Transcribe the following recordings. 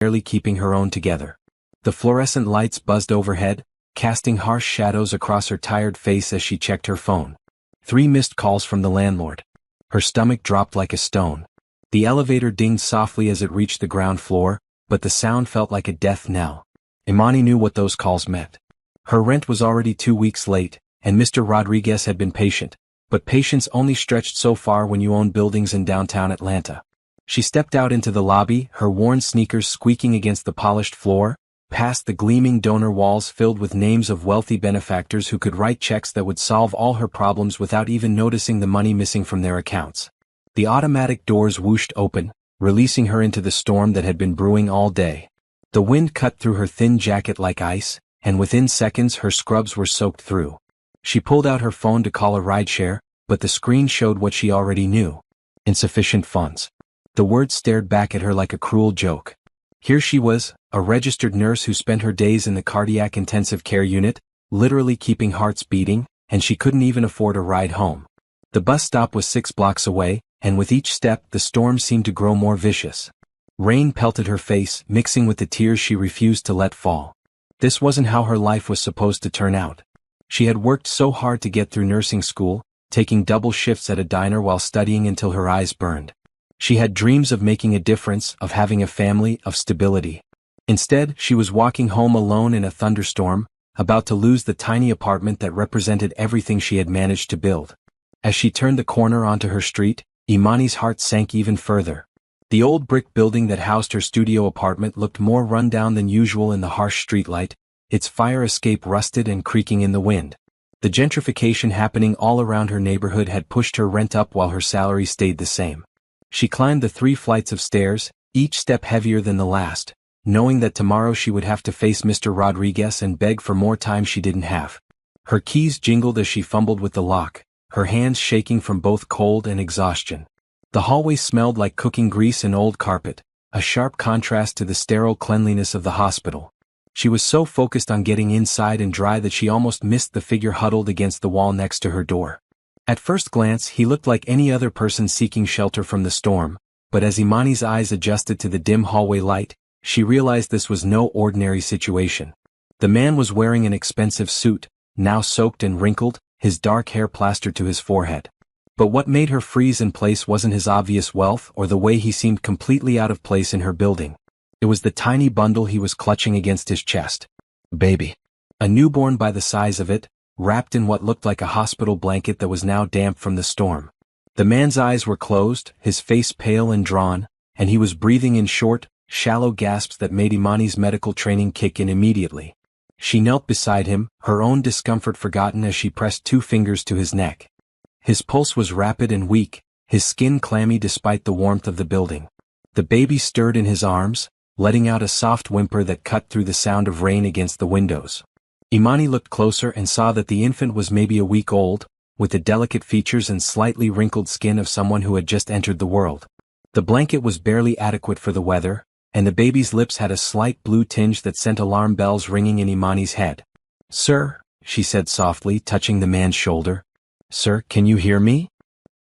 barely keeping her own together. The fluorescent lights buzzed overhead, casting harsh shadows across her tired face as she checked her phone. 3 missed calls from the landlord. Her stomach dropped like a stone. The elevator dinged softly as it reached the ground floor, but the sound felt like a death knell. Imani knew what those calls meant. Her rent was already 2 weeks late, and Mr. Rodriguez had been patient, but patience only stretched so far when you own buildings in downtown Atlanta. She stepped out into the lobby, her worn sneakers squeaking against the polished floor, past the gleaming donor walls filled with names of wealthy benefactors who could write checks that would solve all her problems without even noticing the money missing from their accounts. The automatic doors whooshed open, releasing her into the storm that had been brewing all day. The wind cut through her thin jacket like ice, and within seconds her scrubs were soaked through. She pulled out her phone to call a rideshare, but the screen showed what she already knew. Insufficient funds. The word stared back at her like a cruel joke. Here she was, a registered nurse who spent her days in the cardiac intensive care unit, literally keeping hearts beating, and she couldn't even afford a ride home. The bus stop was 6 blocks away, and with each step the storm seemed to grow more vicious. Rain pelted her face, mixing with the tears she refused to let fall. This wasn't how her life was supposed to turn out. She had worked so hard to get through nursing school, taking double shifts at a diner while studying until her eyes burned. She had dreams of making a difference, of having a family, of stability. Instead, she was walking home alone in a thunderstorm, about to lose the tiny apartment that represented everything she had managed to build. As she turned the corner onto her street, Imani's heart sank even further. The old brick building that housed her studio apartment looked more run down than usual in the harsh streetlight, its fire escape rusted and creaking in the wind. The gentrification happening all around her neighborhood had pushed her rent up while her salary stayed the same. She climbed the 3 flights of stairs, each step heavier than the last, knowing that tomorrow she would have to face Mr. Rodriguez and beg for more time she didn't have. Her keys jingled as she fumbled with the lock, her hands shaking from both cold and exhaustion. The hallway smelled like cooking grease and old carpet, a sharp contrast to the sterile cleanliness of the hospital. She was so focused on getting inside and dry that she almost missed the figure huddled against the wall next to her door. At first glance, he looked like any other person seeking shelter from the storm, but as Imani's eyes adjusted to the dim hallway light, she realized this was no ordinary situation. The man was wearing an expensive suit, now soaked and wrinkled, his dark hair plastered to his forehead. But what made her freeze in place wasn't his obvious wealth or the way he seemed completely out of place in her building. It was the tiny bundle he was clutching against his chest. Baby. A newborn by the size of it, wrapped in what looked like a hospital blanket that was now damp from the storm. The man's eyes were closed, his face pale and drawn, and he was breathing in short, shallow gasps that made Imani's medical training kick in immediately. She knelt beside him, her own discomfort forgotten as she pressed 2 fingers to his neck. His pulse was rapid and weak, his skin clammy despite the warmth of the building. The baby stirred in his arms, letting out a soft whimper that cut through the sound of rain against the windows. Imani looked closer and saw that the infant was maybe a week old, with the delicate features and slightly wrinkled skin of someone who had just entered the world. The blanket was barely adequate for the weather, and the baby's lips had a slight blue tinge that sent alarm bells ringing in Imani's head. "Sir," she said softly, touching the man's shoulder. "Sir, can you hear me?"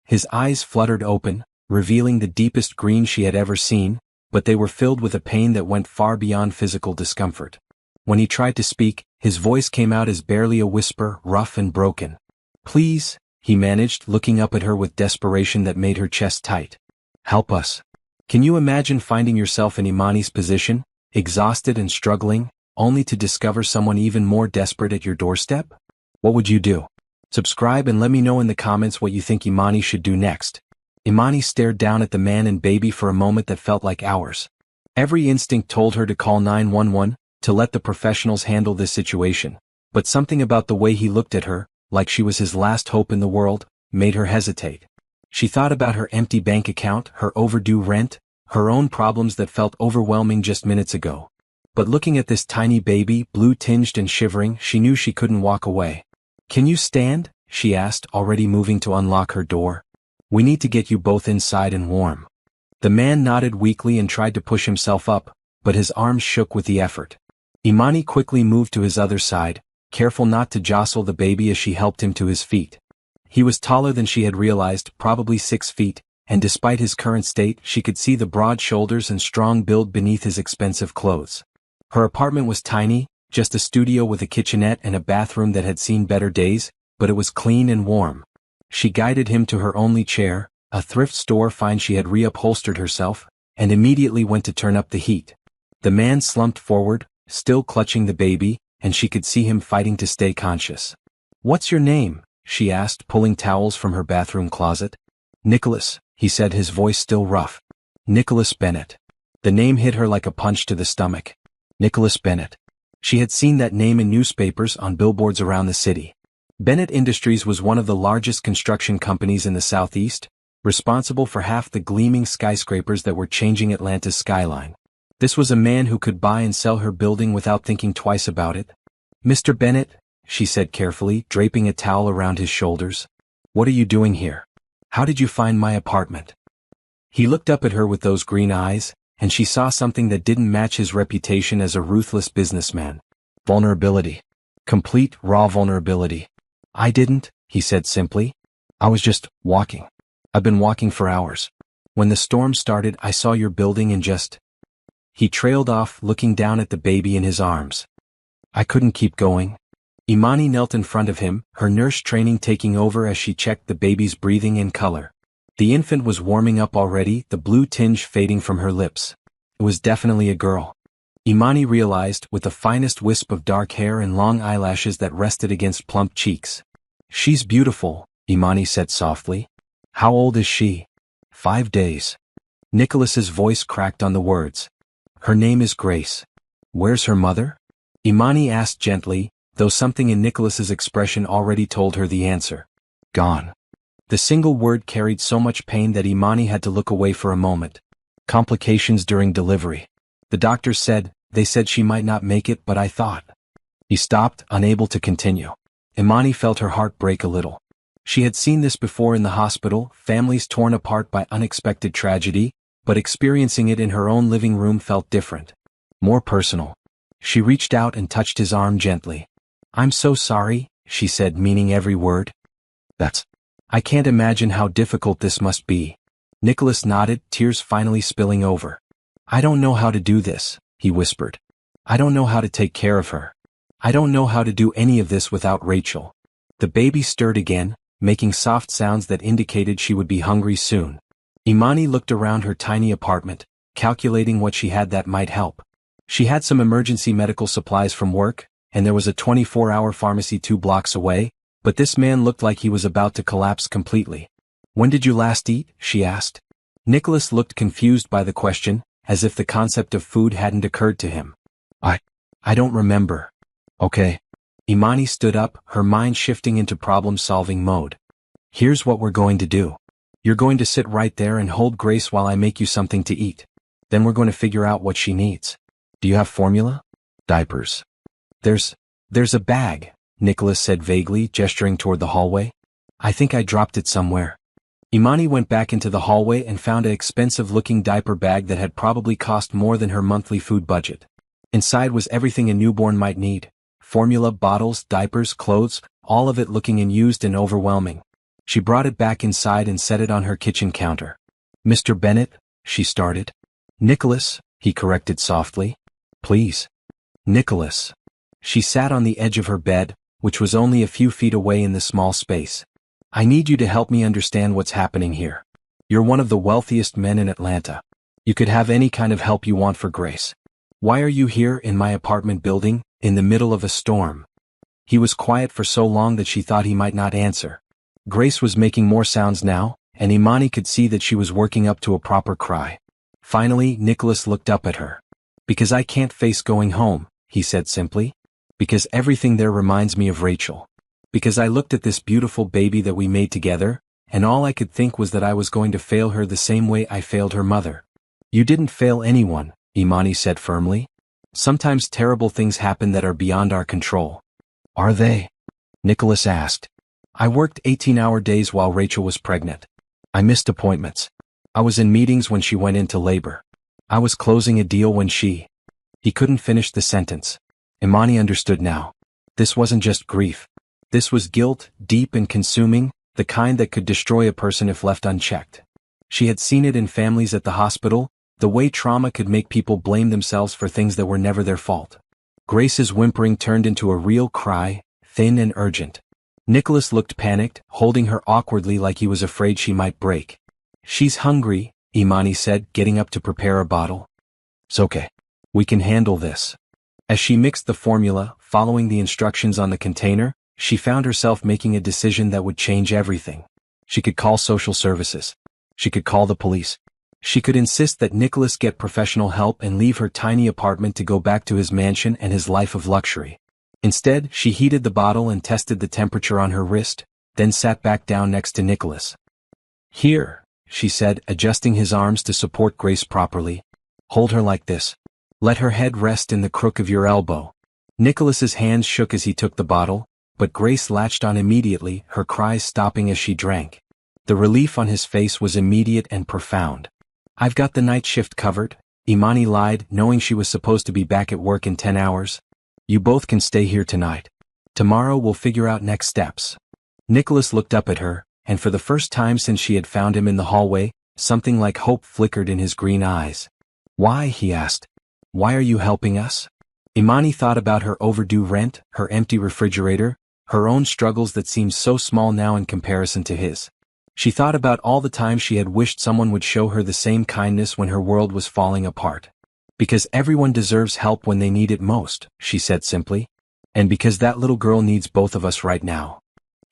His eyes fluttered open, revealing the deepest green she had ever seen, but they were filled with a pain that went far beyond physical discomfort. When he tried to speak, his voice came out as barely a whisper, rough and broken. "Please," he managed, looking up at her with desperation that made her chest tight. "Help us." Can you imagine finding yourself in Imani's position, exhausted and struggling, only to discover someone even more desperate at your doorstep? What would you do? Subscribe and let me know in the comments what you think Imani should do next. Imani stared down at the man and baby for a moment that felt like hours. Every instinct told her to call 911, to let the professionals handle this situation, but something about the way he looked at her, like she was his last hope in the world, made her hesitate. She thought about her empty bank account, her overdue rent, her own problems that felt overwhelming just minutes ago. But looking at this tiny baby, blue-tinged and shivering, she knew she couldn't walk away. "Can you stand?" she asked, already moving to unlock her door. "We need to get you both inside and warm." The man nodded weakly and tried to push himself up, but his arms shook with the effort. Imani quickly moved to his other side, careful not to jostle the baby as she helped him to his feet. He was taller than she had realized, probably 6 feet, and despite his current state, she could see the broad shoulders and strong build beneath his expensive clothes. Her apartment was tiny, just a studio with a kitchenette and a bathroom that had seen better days, but it was clean and warm. She guided him to her only chair, a thrift store find she had reupholstered herself, and immediately went to turn up the heat. The man slumped forward, still clutching the baby, and she could see him fighting to stay conscious. "What's your name?" she asked, pulling towels from her bathroom closet. "Nicholas," he said, his voice still rough. "Nicholas Bennett." The name hit her like a punch to the stomach. Nicholas Bennett. She had seen that name in newspapers, on billboards around the city. Bennett Industries was one of the largest construction companies in the Southeast, responsible for half the gleaming skyscrapers that were changing Atlanta's skyline. This was a man who could buy and sell her building without thinking twice about it. "Mr. Bennett," she said carefully, draping a towel around his shoulders. "What are you doing here? How did you find my apartment?" He looked up at her with those green eyes, and she saw something that didn't match his reputation as a ruthless businessman. Vulnerability. Complete, raw vulnerability. "I didn't," he said simply. "I was just walking. I've been walking for hours. When the storm started, I saw your building and just..." He trailed off, looking down at the baby in his arms. "I couldn't keep going." Imani knelt in front of him, her nurse training taking over as she checked the baby's breathing and color. The infant was warming up already, the blue tinge fading from her lips. It was definitely a girl. Imani realized, with the finest wisp of dark hair and long eyelashes that rested against plump cheeks. "She's beautiful," Imani said softly. "How old is she?" 5 days. Nicholas's voice cracked on the words. "Her name is Grace." "Where's her mother?" Imani asked gently, though something in Nicholas's expression already told her the answer. "Gone." The single word carried so much pain that Imani had to look away for a moment. "Complications during delivery. The doctors said, they said she might not make it, but I thought..." He stopped, unable to continue. Imani felt her heart break a little. She had seen this before in the hospital, families torn apart by unexpected tragedy, but experiencing it in her own living room felt different. More personal. She reached out and touched his arm gently. "I'm so sorry," she said, meaning every word. I can't imagine how difficult this must be." Nicholas nodded, tears finally spilling over. "I don't know how to do this," he whispered. "I don't know how to take care of her. I don't know how to do any of this without Rachel." The baby stirred again, making soft sounds that indicated she would be hungry soon. Imani looked around her tiny apartment, calculating what she had that might help. She had some emergency medical supplies from work, and there was a 24-hour pharmacy 2 blocks away, but this man looked like he was about to collapse completely. "When did you last eat?" she asked. Nicholas looked confused by the question, as if the concept of food hadn't occurred to him. I don't remember." "Okay." Imani stood up, her mind shifting into problem-solving mode. "Here's what we're going to do. You're going to sit right there and hold Grace while I make you something to eat. Then we're going to figure out what she needs. Do you have formula? Diapers?" There's a bag," Nicholas said vaguely, gesturing toward the hallway. "I think I dropped it somewhere." Imani went back into the hallway and found an expensive-looking diaper bag that had probably cost more than her monthly food budget. Inside was everything a newborn might need. Formula, bottles, diapers, clothes, all of it looking unused and overwhelming. She brought it back inside and set it on her kitchen counter. "Mr. Bennett," she started. "Nicholas," he corrected softly. "Please." "Nicholas." She sat on the edge of her bed, which was only a few feet away in the small space. "I need you to help me understand what's happening here. You're one of the wealthiest men in Atlanta. You could have any kind of help you want for Grace. Why are you here in my apartment building, in the middle of a storm?" He was quiet for so long that she thought he might not answer. Grace was making more sounds now, and Imani could see that she was working up to a proper cry. Finally, Nicholas looked up at her. "Because I can't face going home," he said simply. "Because everything there reminds me of Rachel. Because I looked at this beautiful baby that we made together, and all I could think was that I was going to fail her the same way I failed her mother." "You didn't fail anyone," Imani said firmly. "Sometimes terrible things happen that are beyond our control." "Are they?" Nicholas asked. "I worked 18-hour days while Rachel was pregnant. I missed appointments. I was in meetings when she went into labor. I was closing a deal when she..." He couldn't finish the sentence. Imani understood now. This wasn't just grief. This was guilt, deep and consuming, the kind that could destroy a person if left unchecked. She had seen it in families at the hospital, the way trauma could make people blame themselves for things that were never their fault. Grace's whimpering turned into a real cry, thin and urgent. Nicholas looked panicked, holding her awkwardly like he was afraid she might break. "She's hungry," Imani said, getting up to prepare a bottle. "It's okay. We can handle this." As she mixed the formula, following the instructions on the container, she found herself making a decision that would change everything. She could call social services. She could call the police. She could insist that Nicholas get professional help and leave her tiny apartment to go back to his mansion and his life of luxury. Instead, she heated the bottle and tested the temperature on her wrist, then sat back down next to Nicholas. "Here," she said, adjusting his arms to support Grace properly. "Hold her like this. Let her head rest in the crook of your elbow." Nicholas's hands shook as he took the bottle, but Grace latched on immediately, her cries stopping as she drank. The relief on his face was immediate and profound. "I've got the night shift covered," Imani lied, knowing she was supposed to be back at work in 10 hours. "You both can stay here tonight. Tomorrow we'll figure out next steps." Nicholas looked up at her, and for the first time since she had found him in the hallway, something like hope flickered in his green eyes. "Why?" he asked. "Why are you helping us?" Imani thought about her overdue rent, her empty refrigerator, her own struggles that seemed so small now in comparison to his. She thought about all the times she had wished someone would show her the same kindness when her world was falling apart. "Because everyone deserves help when they need it most," she said simply. "And because that little girl needs both of us right now."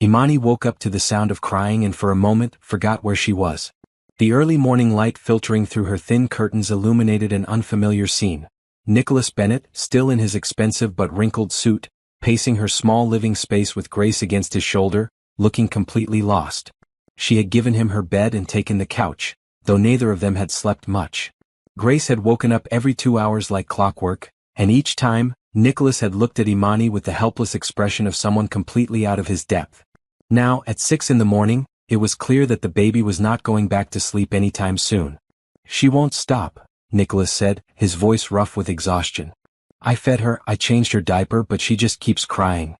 Imani woke up to the sound of crying and for a moment forgot where she was. The early morning light filtering through her thin curtains illuminated an unfamiliar scene. Nicholas Bennett, still in his expensive but wrinkled suit, pacing her small living space with Grace against his shoulder, looking completely lost. She had given him her bed and taken the couch, though neither of them had slept much. Grace had woken up every 2 hours like clockwork, and each time, Nicholas had looked at Imani with the helpless expression of someone completely out of his depth. Now, at 6 in the morning, it was clear that the baby was not going back to sleep anytime soon. "She won't stop," Nicholas said, his voice rough with exhaustion. "I fed her, I changed her diaper, but she just keeps crying."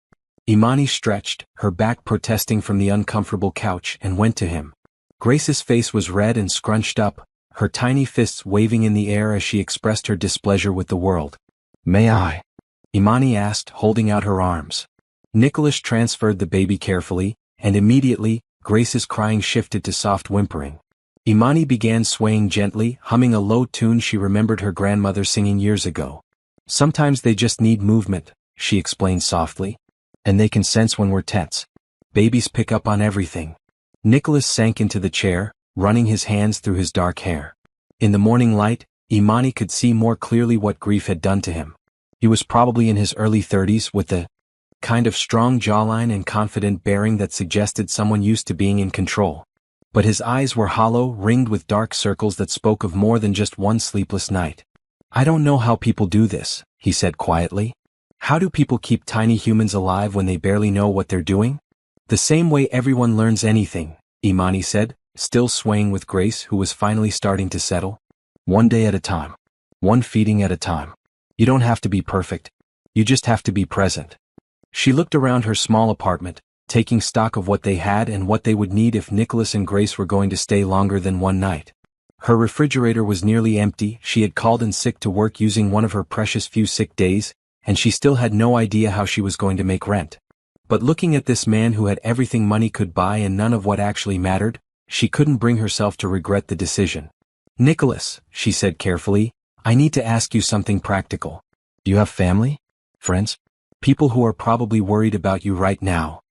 Imani stretched, her back protesting from the uncomfortable couch, and went to him. Grace's face was red and scrunched up, her tiny fists waving in the air as she expressed her displeasure with the world. "May I?" Imani asked, holding out her arms. Nicholas transferred the baby carefully, and immediately, Grace's crying shifted to soft whimpering. Imani began swaying gently, humming a low tune she remembered her grandmother singing years ago. "Sometimes they just need movement," she explained softly. "And they can sense when we're tense. Babies pick up on everything." Nicholas sank into the chair, running his hands through his dark hair. In the morning light, Imani could see more clearly what grief had done to him. He was probably in his early 30s with the kind of strong jawline and confident bearing that suggested someone used to being in control. But his eyes were hollow, ringed with dark circles that spoke of more than just one sleepless night. "I don't know how people do this," he said quietly. "How do people keep tiny humans alive when they barely know what they're doing?" "The same way everyone learns anything," Imani said, still swaying with Grace, who was finally starting to settle. "One day at a time. One feeding at a time. You don't have to be perfect. You just have to be present." She looked around her small apartment, taking stock of what they had and what they would need if Nicholas and Grace were going to stay longer than one night. Her refrigerator was nearly empty, she had called in sick to work using one of her precious few sick days, and she still had no idea how she was going to make rent. But looking at this man who had everything money could buy and none of what actually mattered, she couldn't bring herself to regret the decision. "Nicholas," she said carefully, "I need to ask you something practical. Do you have family? Friends? People who are probably worried about you right now?"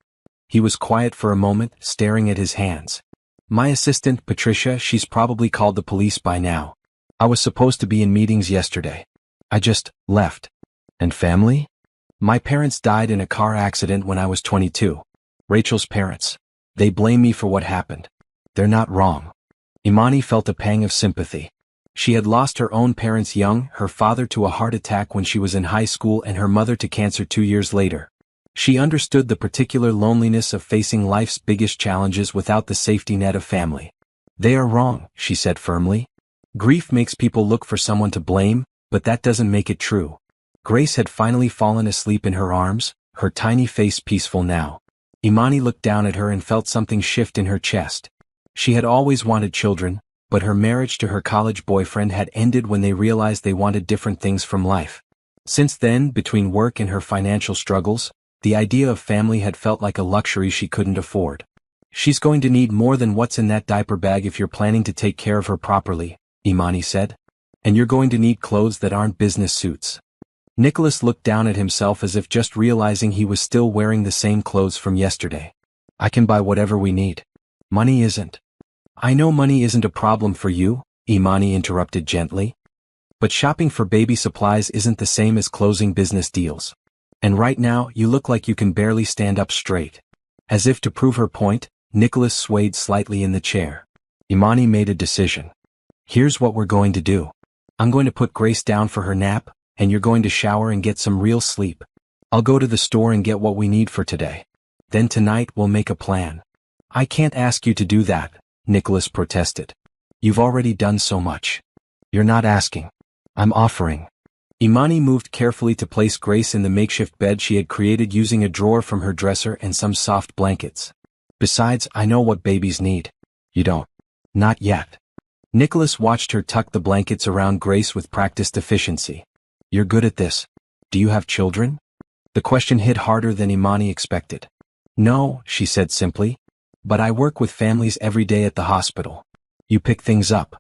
He was quiet for a moment, staring at his hands. "My assistant, Patricia, she's probably called the police by now. I was supposed to be in meetings yesterday. I just left." "And family?" "My parents died in a car accident when I was 22. Rachel's parents. They blame me for what happened. They're not wrong." Imani felt a pang of sympathy. She had lost her own parents young, her father to a heart attack when she was in high school and her mother to cancer 2 years later. She understood the particular loneliness of facing life's biggest challenges without the safety net of family. "They are wrong," she said firmly. "Grief makes people look for someone to blame, but that doesn't make it true." Grace had finally fallen asleep in her arms, her tiny face peaceful now. Imani looked down at her and felt something shift in her chest. She had always wanted children, but her marriage to her college boyfriend had ended when they realized they wanted different things from life. Since then, between work and her financial struggles, the idea of family had felt like a luxury she couldn't afford. "She's going to need more than what's in that diaper bag if you're planning to take care of her properly," Imani said. "And you're going to need clothes that aren't business suits." Nicholas looked down at himself as if just realizing he was still wearing the same clothes from yesterday. "I can buy whatever we need. Money isn't." "I know money isn't a problem for you," Imani interrupted gently. "But shopping for baby supplies isn't the same as closing business deals. And right now, you look like you can barely stand up straight." As if to prove her point, Nicholas swayed slightly in the chair. Imani made a decision. "Here's what we're going to do. I'm going to put Grace down for her nap, and you're going to shower and get some real sleep. I'll go to the store and get what we need for today. Then tonight we'll make a plan." "I can't ask you to do that," Nicholas protested. "You've already done so much." "You're not asking. I'm offering." Imani moved carefully to place Grace in the makeshift bed she had created using a drawer from her dresser and some soft blankets. "Besides, I know what babies need." "You don't." "Not yet." Nicholas watched her tuck the blankets around Grace with practiced efficiency. "You're good at this. Do you have children?" The question hit harder than Imani expected. "No," she said simply. "But I work with families every day at the hospital." "You pick things up."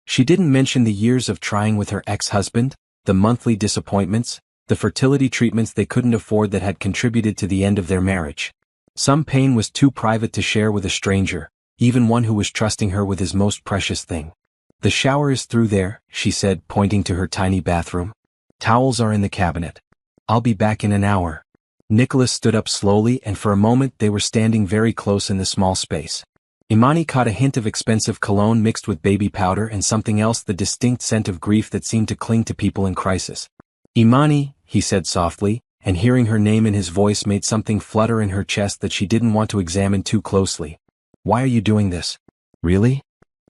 She didn't mention the years of trying with her ex-husband, the monthly disappointments, the fertility treatments they couldn't afford that had contributed to the end of their marriage. Some pain was too private to share with a stranger, even one who was trusting her with his most precious thing. "The shower is through there," she said, pointing to her tiny bathroom. "Towels are in the cabinet. I'll be back in an hour." Nicholas stood up slowly, and for a moment they were standing very close in the small space. Imani caught a hint of expensive cologne mixed with baby powder and something else, the distinct scent of grief that seemed to cling to people in crisis. "Imani," he said softly, and hearing her name in his voice made something flutter in her chest that she didn't want to examine too closely. "Why are you doing this? Really?"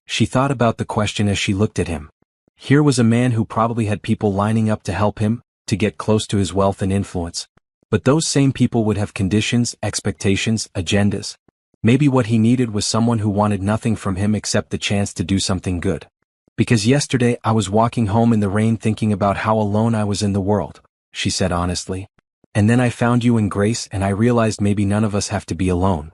She thought about the question as she looked at him. Here was a man who probably had people lining up to help him, to get close to his wealth and influence. But those same people would have conditions, expectations, agendas. Maybe what he needed was someone who wanted nothing from him except the chance to do something good. "Because yesterday I was walking home in the rain thinking about how alone I was in the world," she said honestly. "And then I found you and Grace and I realized maybe none of us have to be alone."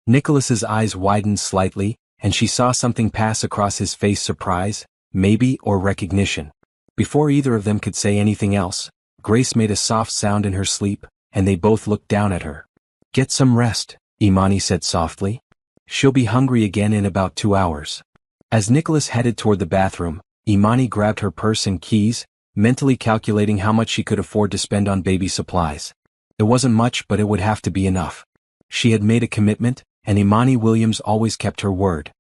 Nicholas's eyes widened slightly, and she saw something pass across his face: surprise, maybe, or recognition. Before either of them could say anything else, Grace made a soft sound in her sleep, and they both looked down at her. "Get some rest," Imani said softly. "She'll be hungry again in about 2 hours." As Nicholas headed toward the bathroom, Imani grabbed her purse and keys, mentally calculating how much she could afford to spend on baby supplies. It wasn't much, but it would have to be enough. She had made a commitment, and Imani Williams always kept her word.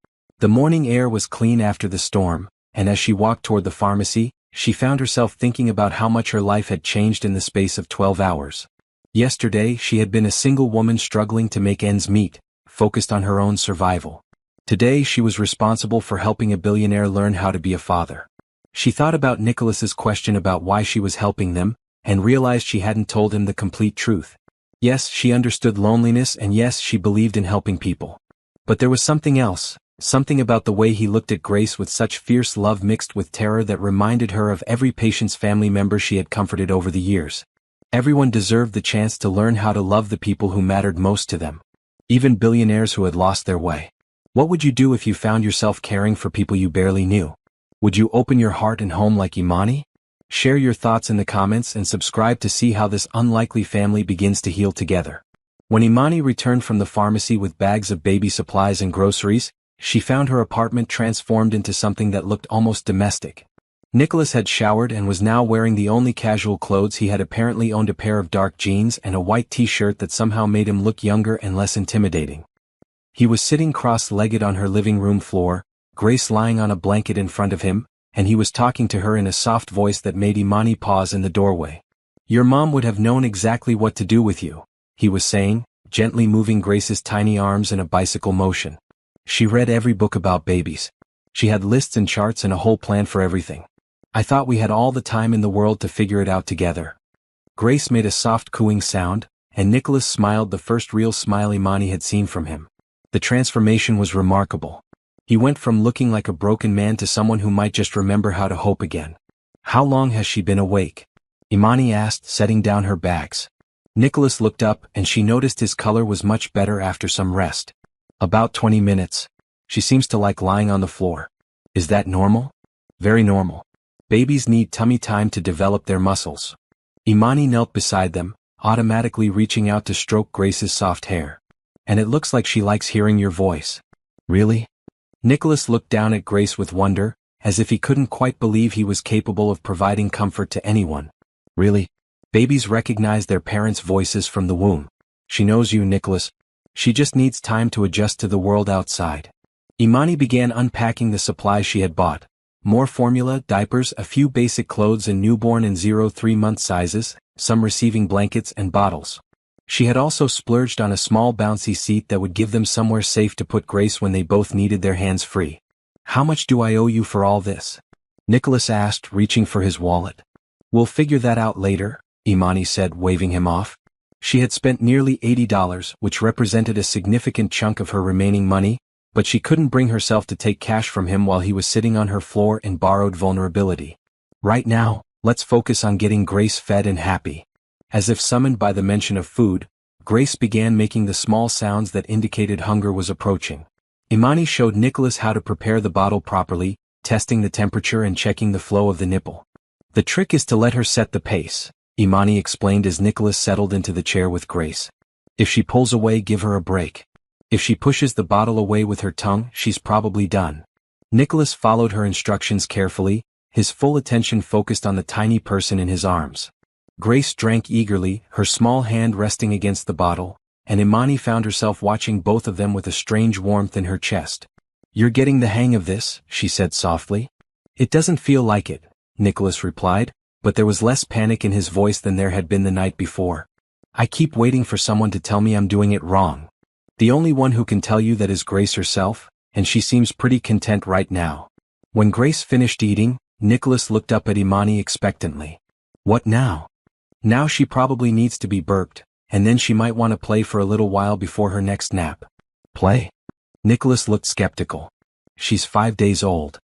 The morning air was clean after the storm, and as she walked toward the pharmacy, she found herself thinking about how much her life had changed in the space of 12 hours. Yesterday, she had been a single woman struggling to make ends meet, focused on her own survival. Today, she was responsible for helping a billionaire learn how to be a father. She thought about Nicholas's question about why she was helping them, and realized she hadn't told him the complete truth. Yes, she understood loneliness, and yes, she believed in helping people. But there was something else, something about the way he looked at Grace with such fierce love mixed with terror that reminded her of every patient's family member she had comforted over the years. Everyone deserved the chance to learn how to love the people who mattered most to them. Even billionaires who had lost their way. What would you do if you found yourself caring for people you barely knew? Would you open your heart and home like Imani? Share your thoughts in the comments and subscribe to see how this unlikely family begins to heal together. When Imani returned from the pharmacy with bags of baby supplies and groceries, she found her apartment transformed into something that looked almost domestic. Nicholas had showered and was now wearing the only casual clothes he had apparently owned, a pair of dark jeans and a white t-shirt that somehow made him look younger and less intimidating. He was sitting cross-legged on her living room floor, Grace lying on a blanket in front of him, and he was talking to her in a soft voice that made Imani pause in the doorway. "Your mom would have known exactly what to do with you," he was saying, gently moving Grace's tiny arms in a bicycle motion. "She read every book about babies. She had lists and charts and a whole plan for everything. I thought we had all the time in the world to figure it out together." Grace made a soft cooing sound, and Nicholas smiled, the first real smile Imani had seen from him. The transformation was remarkable. He went from looking like a broken man to someone who might just remember how to hope again. How long has she been awake? Imani asked, setting down her bags. Nicholas looked up and she noticed his color was much better after some rest. About 20 minutes. She seems to like lying on the floor. Is that normal? Very normal. Babies need tummy time to develop their muscles. Imani knelt beside them, automatically reaching out to stroke Grace's soft hair. And it looks like she likes hearing your voice. Really? Nicholas looked down at Grace with wonder, as if he couldn't quite believe he was capable of providing comfort to anyone. Really? Babies recognize their parents' voices from the womb. She knows you, Nicholas. She just needs time to adjust to the world outside. Imani began unpacking the supplies she had bought. More formula, diapers, a few basic clothes in newborn and 0-3 month sizes, some receiving blankets and bottles. She had also splurged on a small bouncy seat that would give them somewhere safe to put Grace when they both needed their hands free. How much do I owe you for all this? Nicholas asked, reaching for his wallet. We'll figure that out later, Imani said, waving him off. She had spent nearly $80, which represented a significant chunk of her remaining money, but she couldn't bring herself to take cash from him while he was sitting on her floor in borrowed vulnerability. Right now, let's focus on getting Grace fed and happy. As if summoned by the mention of food, Grace began making the small sounds that indicated hunger was approaching. Imani showed Nicholas how to prepare the bottle properly, testing the temperature and checking the flow of the nipple. The trick is to let her set the pace, Imani explained as Nicholas settled into the chair with Grace. If she pulls away, give her a break. If she pushes the bottle away with her tongue, she's probably done. Nicholas followed her instructions carefully, his full attention focused on the tiny person in his arms. Grace drank eagerly, her small hand resting against the bottle, and Imani found herself watching both of them with a strange warmth in her chest. You're getting the hang of this, she said softly. It doesn't feel like it, Nicholas replied, but there was less panic in his voice than there had been the night before. I keep waiting for someone to tell me I'm doing it wrong. The only one who can tell you that is Grace herself, and she seems pretty content right now. When Grace finished eating, Nicholas looked up at Imani expectantly. What now? Now she probably needs to be burped, and then she might want to play for a little while before her next nap. Play? Nicholas looked skeptical. She's 5 days old.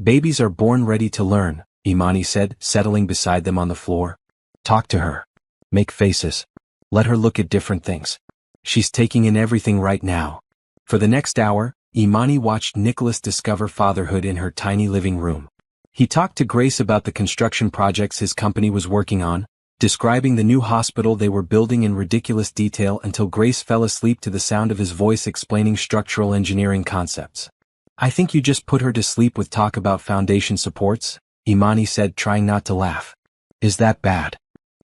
Babies are born ready to learn, Imani said, settling beside them on the floor. Talk to her. Make faces. Let her look at different things. She's taking in everything right now. For the next hour, Imani watched Nicholas discover fatherhood in her tiny living room. He talked to Grace about the construction projects his company was working on, describing the new hospital they were building in ridiculous detail until Grace fell asleep to the sound of his voice explaining structural engineering concepts. I think you just put her to sleep with talk about foundation supports, Imani said, trying not to laugh. Is that bad?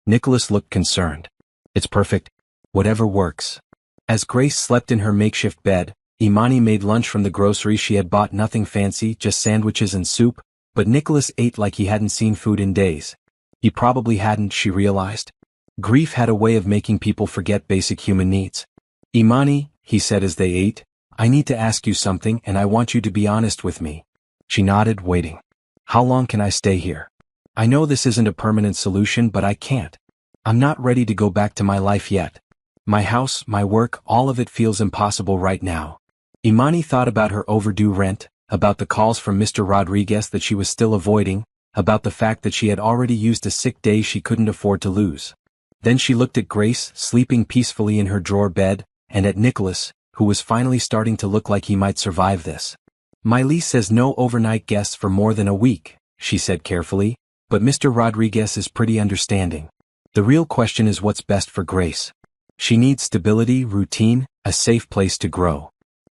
Nicholas looked concerned. It's perfect. Whatever works. As Grace slept in her makeshift bed, Imani made lunch from the grocery she had bought. Nothing fancy, just sandwiches and soup, but Nicholas ate like he hadn't seen food in days. He probably hadn't, she realized. Grief had a way of making people forget basic human needs. Imani, he said as they ate, I need to ask you something and I want you to be honest with me. She nodded, waiting. How long can I stay here? I know this isn't a permanent solution, but I can't. I'm not ready to go back to my life yet. My house, my work, all of it feels impossible right now. Imani thought about her overdue rent, about the calls from Mr. Rodriguez that she was still avoiding, about the fact that she had already used a sick day she couldn't afford to lose. Then she looked at Grace, sleeping peacefully in her drawer bed, and at Nicholas, who was finally starting to look like he might survive this. My lease says no overnight guests for more than a week, she said carefully, but Mr. Rodriguez is pretty understanding. The real question is what's best for Grace. She needs stability, routine, a safe place to grow.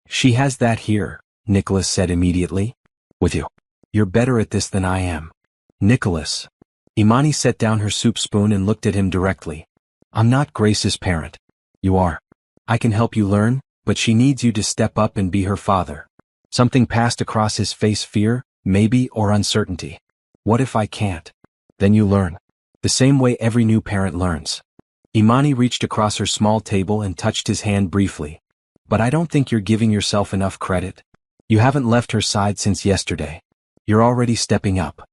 She has that here, Nicholas said immediately. With you. You're better at this than I am. Nicholas. Imani set down her soup spoon and looked at him directly. I'm not Grace's parent. You are. I can help you learn, but she needs you to step up and be her father. Something passed across his face, fear, maybe, or uncertainty. What if I can't? Then you learn. The same way every new parent learns. Imani reached across her small table and touched his hand briefly. But I don't think you're giving yourself enough credit. You haven't left her side since yesterday. You're already stepping up.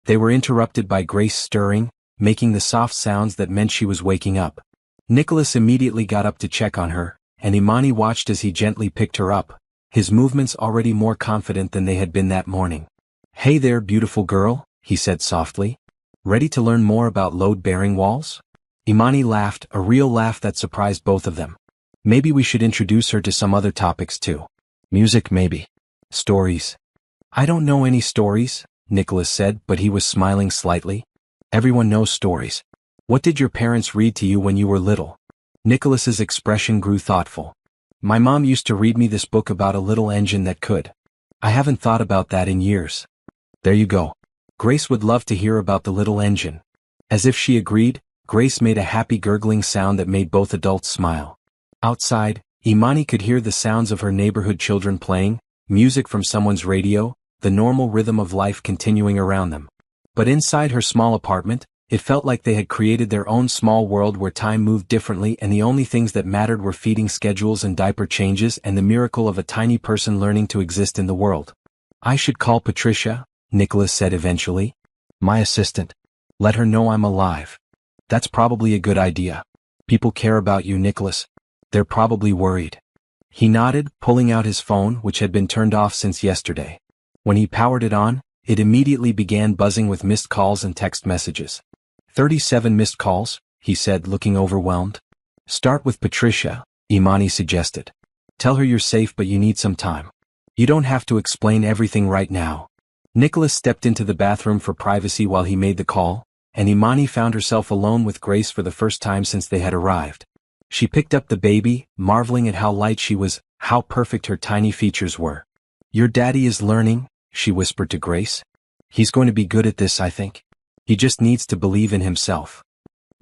They were interrupted by Grace stirring, making the soft sounds that meant she was waking up. Nicholas immediately got up to check on her, and Imani watched as he gently picked her up, his movements already more confident than they had been that morning. "Hey there, beautiful girl," he said softly. "Ready to learn more about load-bearing walls?" Imani laughed, a real laugh that surprised both of them. Maybe we should introduce her to some other topics too. Music maybe. Stories. "I don't know any stories," Nicholas said, but he was smiling slightly. "Everyone knows stories. What did your parents read to you when you were little?" Nicholas's expression grew thoughtful. "My mom used to read me this book about a little engine that could. I haven't thought about that in years." "There you go. Grace would love to hear about the little engine." As if she agreed, Grace made a happy gurgling sound that made both adults smile. Outside, Imani could hear the sounds of her neighborhood children playing, music from someone's radio, the normal rhythm of life continuing around them. But inside her small apartment, it felt like they had created their own small world where time moved differently and the only things that mattered were feeding schedules and diaper changes and the miracle of a tiny person learning to exist in the world. "I should call Patricia," Nicholas said eventually. "My assistant. Let her know I'm alive." "That's probably a good idea. People care about you, Nicholas. They're probably worried." He nodded, pulling out his phone, which had been turned off since yesterday. When he powered it on, it immediately began buzzing with missed calls and text messages. 37 missed calls, he said, looking overwhelmed. "Start with Patricia," Imani suggested. "Tell her you're safe but you need some time. You don't have to explain everything right now." Nicholas stepped into the bathroom for privacy while he made the call, and Imani found herself alone with Grace for the first time since they had arrived. She picked up the baby, marveling at how light she was, how perfect her tiny features were. "Your daddy is learning," she whispered to Grace. "He's going to be good at this, I think. He just needs to believe in himself."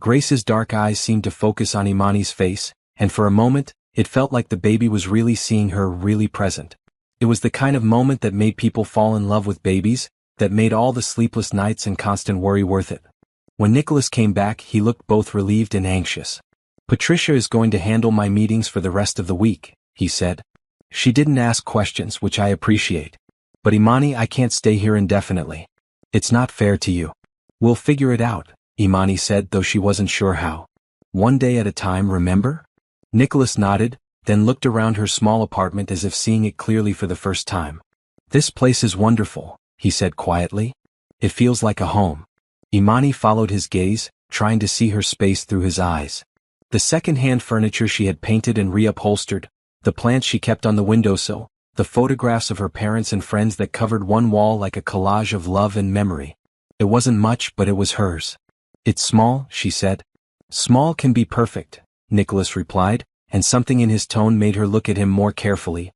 Grace's dark eyes seemed to focus on Imani's face, and for a moment, it felt like the baby was really seeing her, really present. It was the kind of moment that made people fall in love with babies, that made all the sleepless nights and constant worry worth it. When Nicholas came back, he looked both relieved and anxious. "Patricia is going to handle my meetings for the rest of the week," he said. "She didn't ask questions, which I appreciate. But Imani, I can't stay here indefinitely. It's not fair to you." "We'll figure it out," Imani said, though she wasn't sure how. "One day at a time, remember?" Nicholas nodded, then looked around her small apartment as if seeing it clearly for the first time. "This place is wonderful," he said quietly. "It feels like a home." Imani followed his gaze, trying to see her space through his eyes. The second-hand furniture she had painted and reupholstered, the plants she kept on the windowsill, the photographs of her parents and friends that covered one wall like a collage of love and memory. It wasn't much, but it was hers. "It's small," she said. "Small can be perfect," Nicholas replied, and something in his tone made her look at him more carefully.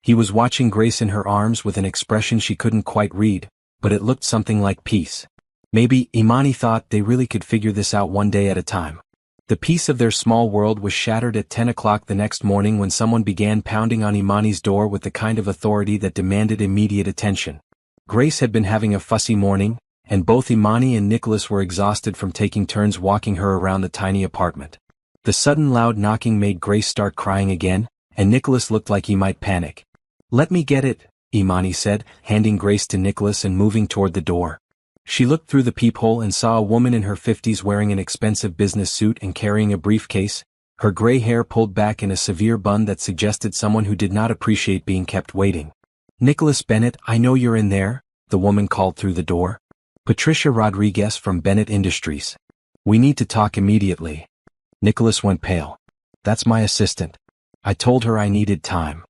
He was watching Grace in her arms with an expression she couldn't quite read, but it looked something like peace. Maybe, Imani thought, they really could figure this out one day at a time. The peace of their small world was shattered at 10 o'clock the next morning when someone began pounding on Imani's door with the kind of authority that demanded immediate attention. Grace had been having a fussy morning, and both Imani and Nicholas were exhausted from taking turns walking her around the tiny apartment. The sudden loud knocking made Grace start crying again, and Nicholas looked like he might panic. "Let me get it," Imani said, handing Grace to Nicholas and moving toward the door. She looked through the peephole and saw a woman in her 50s wearing an expensive business suit and carrying a briefcase, her gray hair pulled back in a severe bun that suggested someone who did not appreciate being kept waiting. "Nicholas Bennett, I know you're in there," the woman called through the door. "Patricia Rodriguez from Bennett Industries. We need to talk immediately." Nicholas went pale. "That's my assistant. I told her I needed time."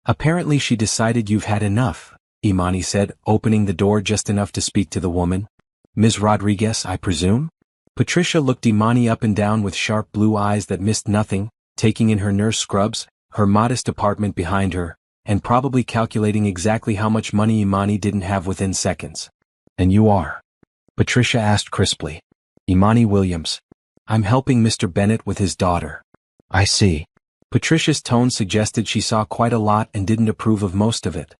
"Apparently she decided you've had enough," Imani said, opening the door just enough to speak to the woman. "Ms. Rodriguez, I presume?" Patricia looked Imani up and down with sharp blue eyes that missed nothing, taking in her nurse scrubs, her modest apartment behind her, and probably calculating exactly how much money Imani didn't have within seconds. "And you are?" Patricia asked crisply. "Imani Williams. I'm helping Mr. Bennett with his daughter." "I see." Patricia's tone suggested she saw quite a lot and didn't approve of most of it.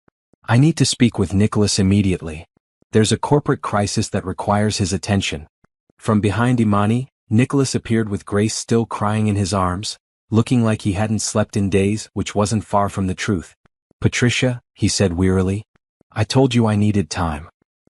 "I need to speak with Nicholas immediately. There's a corporate crisis that requires his attention." From behind Imani, Nicholas appeared with Grace still crying in his arms, looking like he hadn't slept in days, which wasn't far from the truth. "Patricia," he said wearily, "I told you I needed time."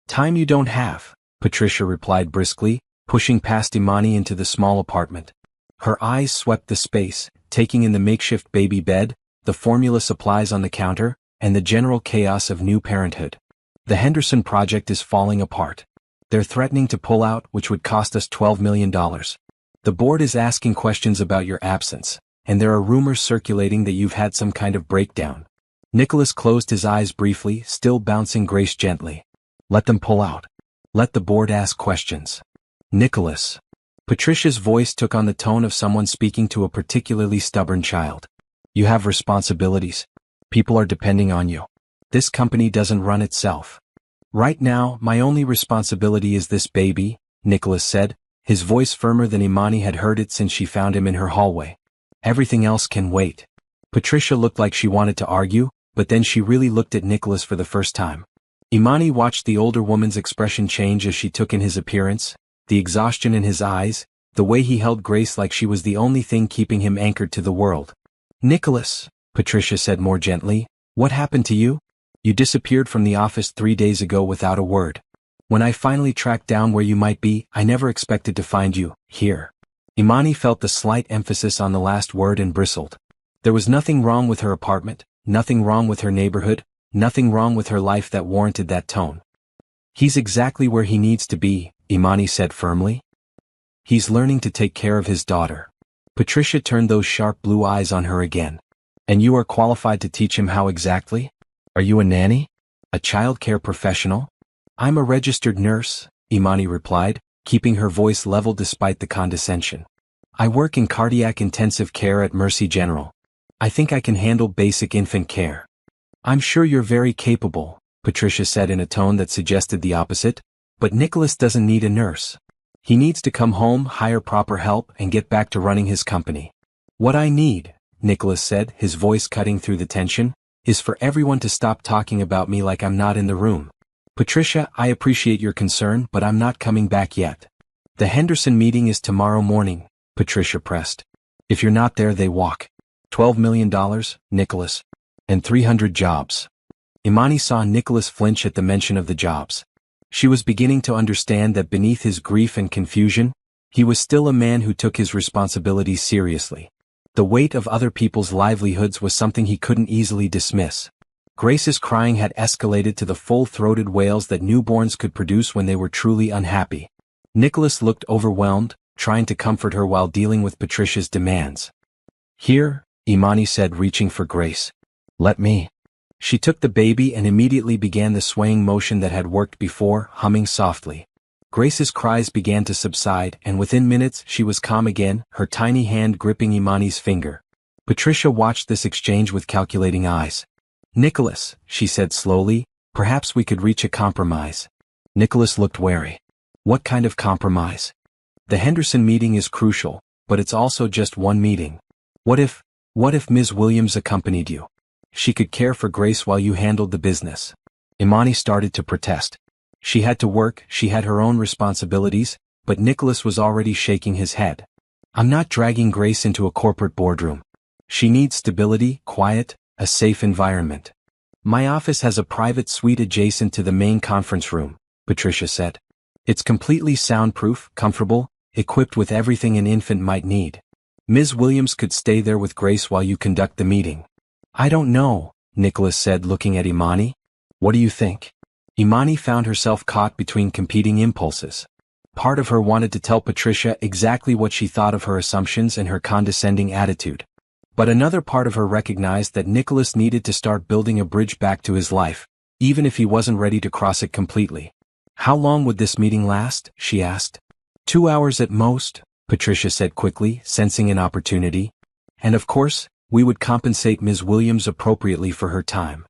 "Time you don't have," Patricia replied briskly, pushing past Imani into the small apartment. Her eyes swept the space, taking in the makeshift baby bed, the formula supplies on the counter, and the general chaos of new parenthood. The Henderson project is falling apart. They're threatening to pull out, which would cost us $12 million. The board is asking questions about your absence, and there are rumors circulating that you've had some kind of breakdown. Nicholas closed his eyes briefly, still bouncing Grace gently. Let them pull out. Let the board ask questions. Nicholas. Patricia's voice took on the tone of someone speaking to a particularly stubborn child. You have responsibilities. People are depending on you. This company doesn't run itself. Right now, my only responsibility is this baby, Nicholas said, his voice firmer than Imani had heard it since she found him in her hallway. Everything else can wait. Patricia looked like she wanted to argue, but then she really looked at Nicholas for the first time. Imani watched the older woman's expression change as she took in his appearance, the exhaustion in his eyes, the way he held Grace like she was the only thing keeping him anchored to the world. Nicholas, Patricia said more gently, what happened to you? You disappeared from the office 3 days ago without a word. When I finally tracked down where you might be, I never expected to find you, here. Imani felt the slight emphasis on the last word and bristled. There was nothing wrong with her apartment, nothing wrong with her neighborhood, nothing wrong with her life that warranted that tone. He's exactly where he needs to be, Imani said firmly. He's learning to take care of his daughter. Patricia turned those sharp blue eyes on her again. And you are qualified to teach him how exactly? Are you a nanny? A child care professional? I'm a registered nurse, Imani replied, keeping her voice level despite the condescension. I work in cardiac intensive care at Mercy General. I think I can handle basic infant care. I'm sure you're very capable, Patricia said in a tone that suggested the opposite, but Nicholas doesn't need a nurse. He needs to come home, hire proper help, and get back to running his company. What I need, Nicholas said, his voice cutting through the tension, is for everyone to stop talking about me like I'm not in the room. Patricia, I appreciate your concern, but I'm not coming back yet. The Henderson meeting is tomorrow morning, Patricia pressed. If you're not there, they walk. $12 million, Nicholas. And 300 jobs. Imani saw Nicholas flinch at the mention of the jobs. She was beginning to understand that beneath his grief and confusion, he was still a man who took his responsibilities seriously. The weight of other people's livelihoods was something he couldn't easily dismiss. Grace's crying had escalated to the full-throated wails that newborns could produce when they were truly unhappy. Nicholas looked overwhelmed, trying to comfort her while dealing with Patricia's demands. Here, Imani said, reaching for Grace. Let me. She took the baby and immediately began the swaying motion that had worked before, humming softly. Grace's cries began to subside, and within minutes she was calm again, her tiny hand gripping Imani's finger. Patricia watched this exchange with calculating eyes. Nicholas, she said slowly, perhaps we could reach a compromise. Nicholas looked wary. What kind of compromise? The Henderson meeting is crucial, but it's also just one meeting. What if Ms. Williams accompanied you? She could care for Grace while you handled the business. Imani started to protest. She had to work, she had her own responsibilities, but Nicholas was already shaking his head. I'm not dragging Grace into a corporate boardroom. She needs stability, quiet, a safe environment. My office has a private suite adjacent to the main conference room, Patricia said. It's completely soundproof, comfortable, equipped with everything an infant might need. Ms. Williams could stay there with Grace while you conduct the meeting. I don't know, Nicholas said, looking at Imani. What do you think? Imani found herself caught between competing impulses. Part of her wanted to tell Patricia exactly what she thought of her assumptions and her condescending attitude. But another part of her recognized that Nicholas needed to start building a bridge back to his life, even if he wasn't ready to cross it completely. How long would this meeting last? She asked. 2 hours at most, Patricia said quickly, sensing an opportunity. And of course, we would compensate Ms. Williams appropriately for her time.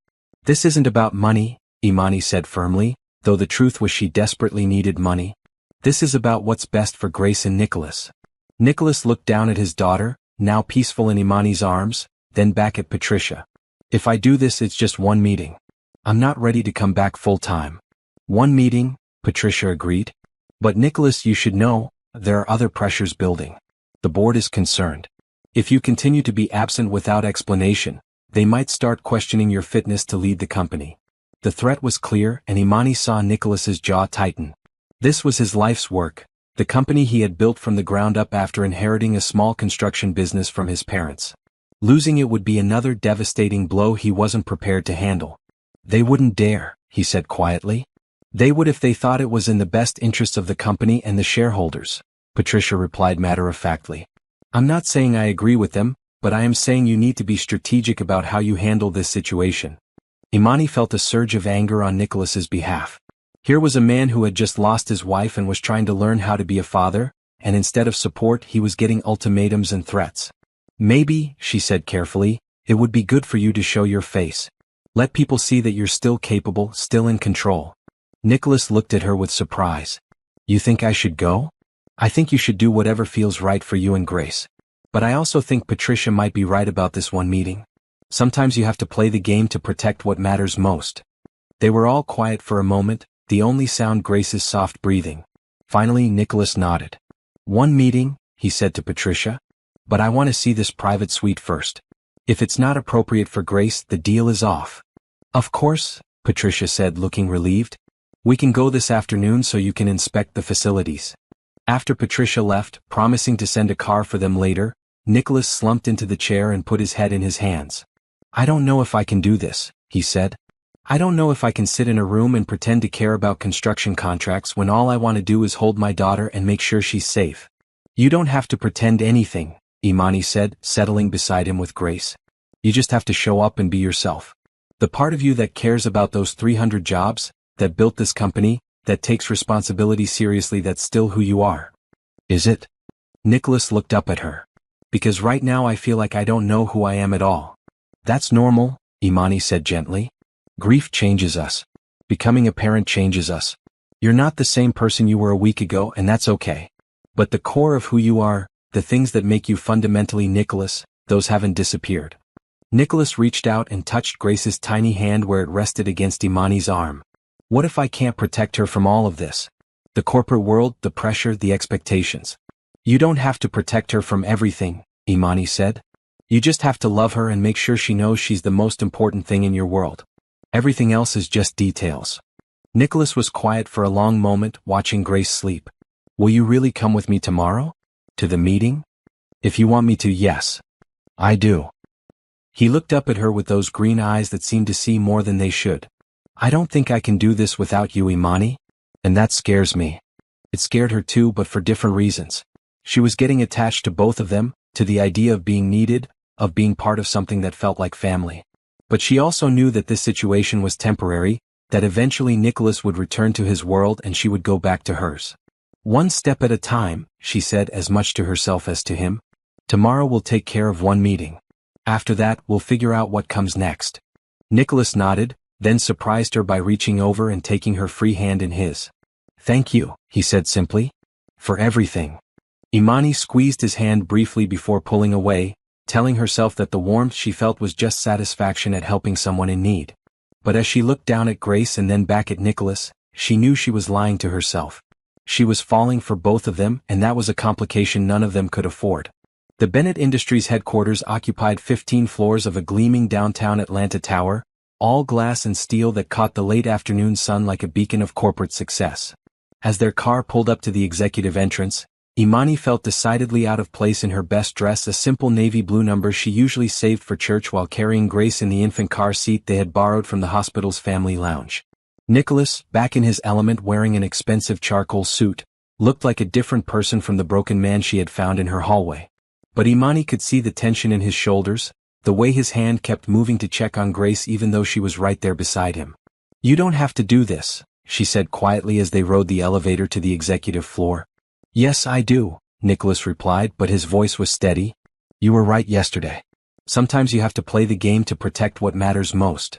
This isn't about money, Imani said firmly, though the truth was she desperately needed money. This is about what's best for Grace and Nicholas. Nicholas looked down at his daughter, now peaceful in Imani's arms, then back at Patricia. If I do this, it's just one meeting. I'm not ready to come back full-time. One meeting, Patricia agreed. But Nicholas, you should know, there are other pressures building. The board is concerned. If you continue to be absent without explanation, they might start questioning your fitness to lead the company. The threat was clear, and Imani saw Nicholas's jaw tighten. This was his life's work, the company he had built from the ground up after inheriting a small construction business from his parents. Losing it would be another devastating blow he wasn't prepared to handle. They wouldn't dare, he said quietly. They would if they thought it was in the best interests of the company and the shareholders, Patricia replied matter-of-factly. I'm not saying I agree with them, but I am saying you need to be strategic about how you handle this situation. Imani felt a surge of anger on Nicholas's behalf. Here was a man who had just lost his wife and was trying to learn how to be a father, and instead of support he was getting ultimatums and threats. Maybe, she said carefully, it would be good for you to show your face. Let people see that you're still capable, still in control. Nicholas looked at her with surprise. You think I should go? I think you should do whatever feels right for you and Grace. But I also think Patricia might be right about this one meeting. Sometimes you have to play the game to protect what matters most. They were all quiet for a moment, the only sound Grace's soft breathing. Finally Nicholas nodded. One meeting, he said to Patricia. But I want to see this private suite first. If it's not appropriate for Grace, the deal is off. Of course, Patricia said, looking relieved. We can go this afternoon so you can inspect the facilities. After Patricia left, promising to send a car for them later, Nicholas slumped into the chair and put his head in his hands. I don't know if I can do this, he said. I don't know if I can sit in a room and pretend to care about construction contracts when all I want to do is hold my daughter and make sure she's safe. You don't have to pretend anything, Imani said, settling beside him with Grace. You just have to show up and be yourself. The part of you that cares about those 300 jobs, that built this company, that takes responsibility seriously, that's still who you are. Is it? Nicholas looked up at her. Because right now I feel like I don't know who I am at all. That's normal, Imani said gently. Grief changes us. Becoming a parent changes us. You're not the same person you were a week ago, and that's okay. But the core of who you are, the things that make you fundamentally Nicholas, those haven't disappeared. Nicholas reached out and touched Grace's tiny hand where it rested against Imani's arm. What if I can't protect her from all of this? The corporate world, the pressure, the expectations. You don't have to protect her from everything, Imani said. You just have to love her and make sure she knows she's the most important thing in your world. Everything else is just details. Nicholas was quiet for a long moment, watching Grace sleep. Will you really come with me tomorrow? To the meeting? If you want me to, yes. I do. He looked up at her with those green eyes that seemed to see more than they should. I don't think I can do this without you, Imani. And that scares me. It scared her too, but for different reasons. She was getting attached to both of them, to the idea of being needed, of being part of something that felt like family. But she also knew that this situation was temporary, that eventually Nicholas would return to his world and she would go back to hers. One step at a time, she said, as much to herself as to him. Tomorrow we'll take care of one meeting. After that, we'll figure out what comes next. Nicholas nodded, then surprised her by reaching over and taking her free hand in his. Thank you, he said simply. For everything. Imani squeezed his hand briefly before pulling away, telling herself that the warmth she felt was just satisfaction at helping someone in need. But as she looked down at Grace and then back at Nicholas, she knew she was lying to herself. She was falling for both of them, and that was a complication none of them could afford. The Bennett Industries headquarters occupied 15 floors of a gleaming downtown Atlanta tower, all glass and steel that caught the late afternoon sun like a beacon of corporate success. As their car pulled up to the executive entrance, Imani felt decidedly out of place in her best dress, a simple navy blue number she usually saved for church while carrying Grace in the infant car seat they had borrowed from the hospital's family lounge. Nicholas, back in his element wearing an expensive charcoal suit, looked like a different person from the broken man she had found in her hallway. But Imani could see the tension in his shoulders, the way his hand kept moving to check on Grace even though she was right there beside him. You don't have to do this, she said quietly as they rode the elevator to the executive floor. Yes, I do, Nicholas replied, but his voice was steady. You were right yesterday. Sometimes you have to play the game to protect what matters most.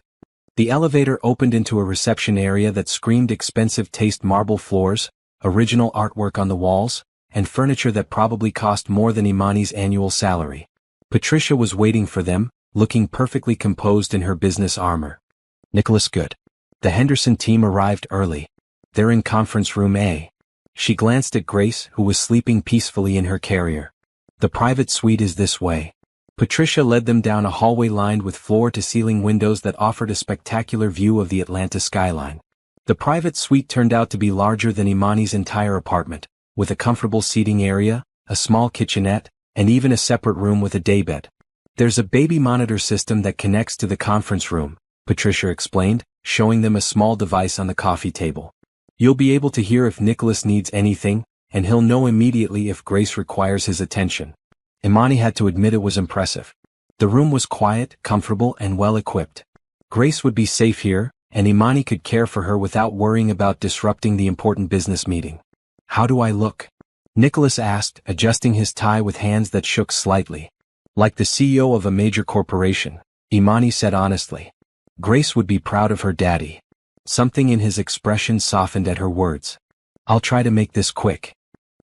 The elevator opened into a reception area that screamed expensive taste: marble floors, original artwork on the walls, and furniture that probably cost more than Imani's annual salary. Patricia was waiting for them, looking perfectly composed in her business armor. Nicholas, good. The Henderson team arrived early. They're in conference room A. She glanced at Grace, who was sleeping peacefully in her carrier. The private suite is this way. Patricia led them down a hallway lined with floor-to-ceiling windows that offered a spectacular view of the Atlanta skyline. The private suite turned out to be larger than Imani's entire apartment, with a comfortable seating area, a small kitchenette, and even a separate room with a daybed. There's a baby monitor system that connects to the conference room, Patricia explained, showing them a small device on the coffee table. You'll be able to hear if Nicholas needs anything, and he'll know immediately if Grace requires his attention. Imani had to admit it was impressive. The room was quiet, comfortable, and well-equipped. Grace would be safe here, and Imani could care for her without worrying about disrupting the important business meeting. How do I look? Nicholas asked, adjusting his tie with hands that shook slightly. Like the CEO of a major corporation, Imani said honestly. Grace would be proud of her daddy. Something in his expression softened at her words. I'll try to make this quick.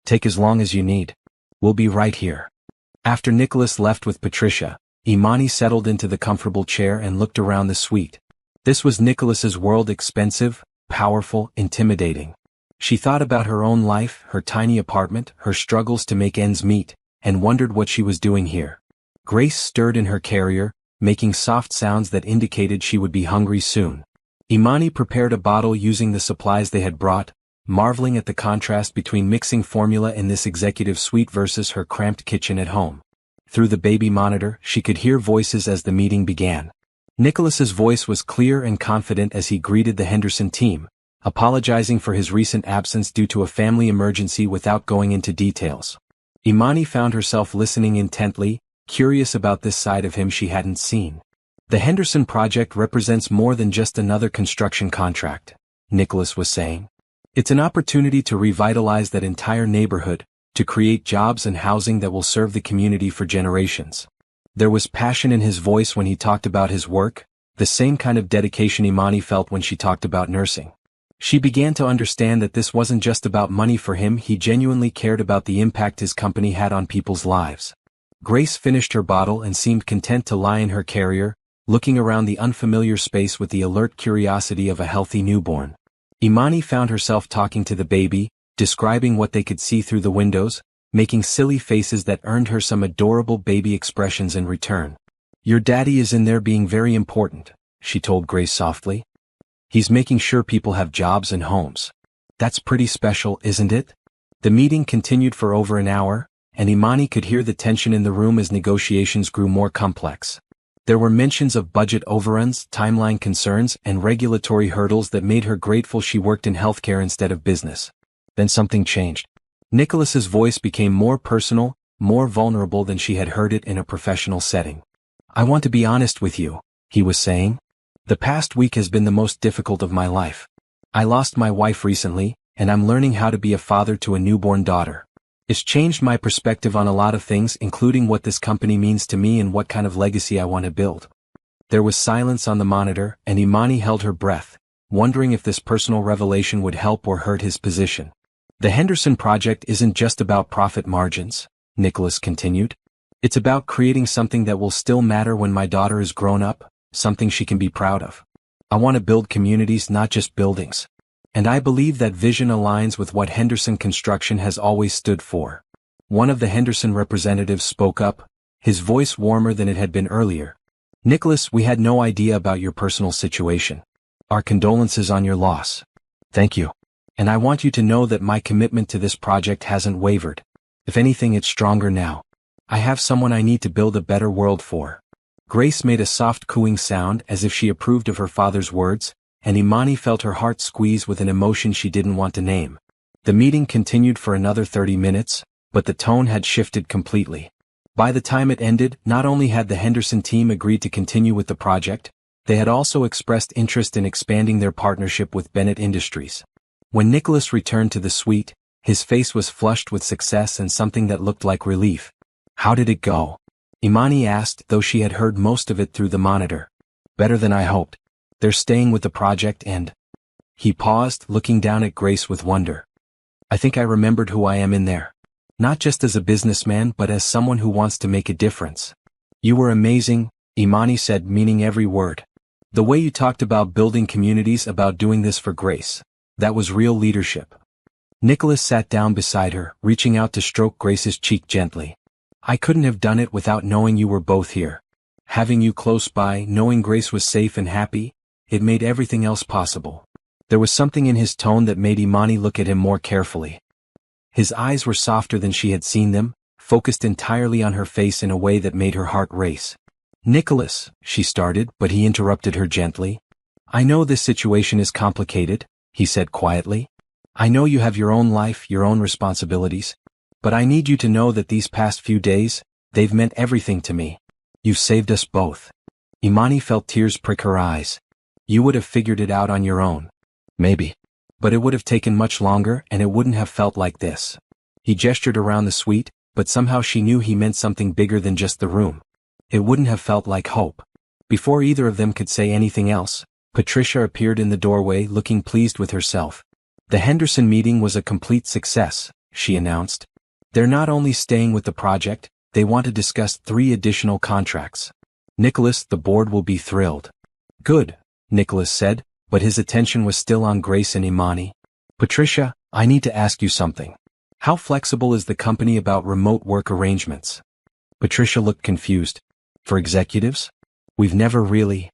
Take as long as you need. We'll be right here. After Nicholas left with Patricia, Imani settled into the comfortable chair and looked around the suite. This was Nicholas's world, expensive, powerful, intimidating. She thought about her own life, her tiny apartment, her struggles to make ends meet, and wondered what she was doing here. Grace stirred in her carrier, making soft sounds that indicated she would be hungry soon. Imani prepared a bottle using the supplies they had brought, marveling at the contrast between mixing formula in this executive suite versus her cramped kitchen at home. Through the baby monitor, she could hear voices as the meeting began. Nicholas's voice was clear and confident as he greeted the Henderson team, apologizing for his recent absence due to a family emergency without going into details. Imani found herself listening intently, curious about this side of him she hadn't seen. The Henderson project represents more than just another construction contract, Nicholas was saying. It's an opportunity to revitalize that entire neighborhood, to create jobs and housing that will serve the community for generations. There was passion in his voice when he talked about his work, the same kind of dedication Imani felt when she talked about nursing. She began to understand that this wasn't just about money for him, he genuinely cared about the impact his company had on people's lives. Grace finished her bottle and seemed content to lie in her carrier, looking around the unfamiliar space with the alert curiosity of a healthy newborn. Imani found herself talking to the baby, describing what they could see through the windows, making silly faces that earned her some adorable baby expressions in return. Your daddy is in there being very important, she told Grace softly. He's making sure people have jobs and homes. That's pretty special, isn't it? The meeting continued for over an hour, and Imani could hear the tension in the room as negotiations grew more complex. There were mentions of budget overruns, timeline concerns, and regulatory hurdles that made her grateful she worked in healthcare instead of business. Then something changed. Nicholas's voice became more personal, more vulnerable than she had heard it in a professional setting. I want to be honest with you, he was saying. The past week has been the most difficult of my life. I lost my wife recently, and I'm learning how to be a father to a newborn daughter. It's changed my perspective on a lot of things, including what this company means to me and what kind of legacy I want to build. There was silence on the monitor, and Imani held her breath, wondering if this personal revelation would help or hurt his position. The Henderson project isn't just about profit margins, Nicholas continued. It's about creating something that will still matter when my daughter is grown up, something she can be proud of. I want to build communities, not just buildings. And I believe that vision aligns with what Henderson Construction has always stood for. One of the Henderson representatives spoke up, his voice warmer than it had been earlier. Nicholas, we had no idea about your personal situation. Our condolences on your loss. Thank you. And I want you to know that my commitment to this project hasn't wavered. If anything, it's stronger now. I have someone I need to build a better world for. Grace made a soft cooing sound as if she approved of her father's words, and Imani felt her heart squeeze with an emotion she didn't want to name. The meeting continued for another 30 minutes, but the tone had shifted completely. By the time it ended, not only had the Henderson team agreed to continue with the project, they had also expressed interest in expanding their partnership with Bennett Industries. When Nicholas returned to the suite, his face was flushed with success and something that looked like relief. How did it go? Imani asked, though she had heard most of it through the monitor. Better than I hoped. They're staying with the project and... He paused, looking down at Grace with wonder. I think I remembered who I am in there. Not just as a businessman but as someone who wants to make a difference. You were amazing, Imani said, meaning every word. The way you talked about building communities, about doing this for Grace. That was real leadership. Nicholas sat down beside her, reaching out to stroke Grace's cheek gently. I couldn't have done it without knowing you were both here. Having you close by, knowing Grace was safe and happy, it made everything else possible. There was something in his tone that made Imani look at him more carefully. His eyes were softer than she had seen them, focused entirely on her face in a way that made her heart race. Nicholas, she started, but he interrupted her gently. I know this situation is complicated, he said quietly. I know you have your own life, your own responsibilities. But I need you to know that these past few days, they've meant everything to me. You've saved us both. Imani felt tears prick her eyes. You would have figured it out on your own. Maybe. But it would have taken much longer and it wouldn't have felt like this. He gestured around the suite, but somehow she knew he meant something bigger than just the room. It wouldn't have felt like hope. Before either of them could say anything else, Patricia appeared in the doorway looking pleased with herself. The Henderson meeting was a complete success, she announced. They're not only staying with the project, they want to discuss 3 additional contracts. Nicholas, the board will be thrilled. Good, Nicholas said, but his attention was still on Grace and Imani. Patricia, I need to ask you something. How flexible is the company about remote work arrangements? Patricia looked confused. For executives? We've never really.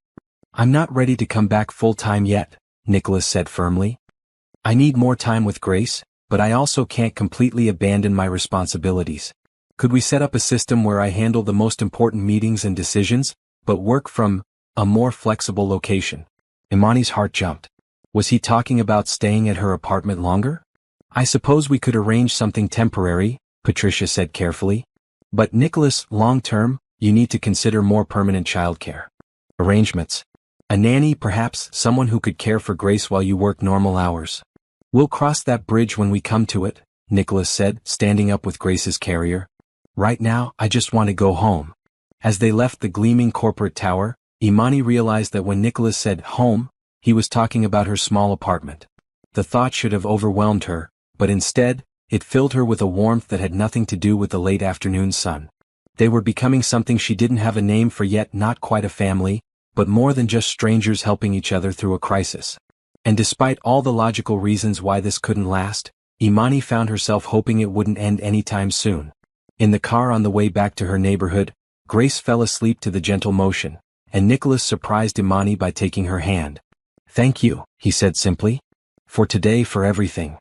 I'm not ready to come back full-time yet, Nicholas said firmly. I need more time with Grace, but I also can't completely abandon my responsibilities. Could we set up a system where I handle the most important meetings and decisions, but work from a more flexible location? Imani's heart jumped. Was he talking about staying at her apartment longer? I suppose we could arrange something temporary, Patricia said carefully. But Nicholas, long-term, you need to consider more permanent childcare arrangements. A nanny, perhaps someone who could care for Grace while you work normal hours. We'll cross that bridge when we come to it, Nicholas said, standing up with Grace's carrier. Right now, I just want to go home. As they left the gleaming corporate tower, Imani realized that when Nicholas said home, he was talking about her small apartment. The thought should have overwhelmed her, but instead, it filled her with a warmth that had nothing to do with the late afternoon sun. They were becoming something she didn't have a name for yet, not quite a family, but more than just strangers helping each other through a crisis. And despite all the logical reasons why this couldn't last, Imani found herself hoping it wouldn't end anytime soon. In the car on the way back to her neighborhood, Grace fell asleep to the gentle motion, and Nicholas surprised Imani by taking her hand. Thank you, he said simply. For today, for everything.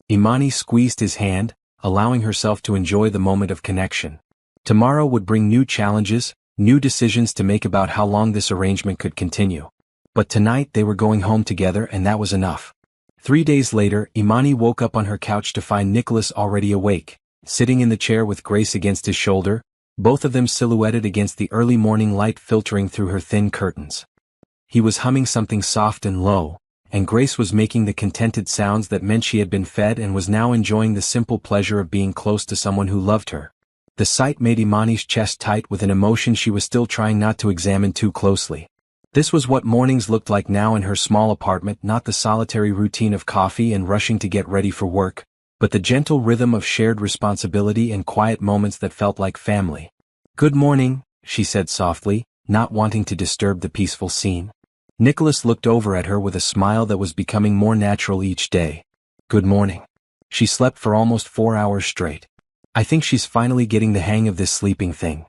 Imani squeezed his hand, allowing herself to enjoy the moment of connection. Tomorrow would bring new challenges, new decisions to make about how long this arrangement could continue. But tonight they were going home together and that was enough. 3 days later, Imani woke up on her couch to find Nicholas already awake, sitting in the chair with Grace against his shoulder, both of them silhouetted against the early morning light filtering through her thin curtains. He was humming something soft and low, and Grace was making the contented sounds that meant she had been fed and was now enjoying the simple pleasure of being close to someone who loved her. The sight made Imani's chest tight with an emotion she was still trying not to examine too closely. This was what mornings looked like now in her small apartment, not the solitary routine of coffee and rushing to get ready for work, but the gentle rhythm of shared responsibility and quiet moments that felt like family. Good morning, she said softly, not wanting to disturb the peaceful scene. Nicholas looked over at her with a smile that was becoming more natural each day. Good morning. She slept for almost 4 hours straight. I think she's finally getting the hang of this sleeping thing.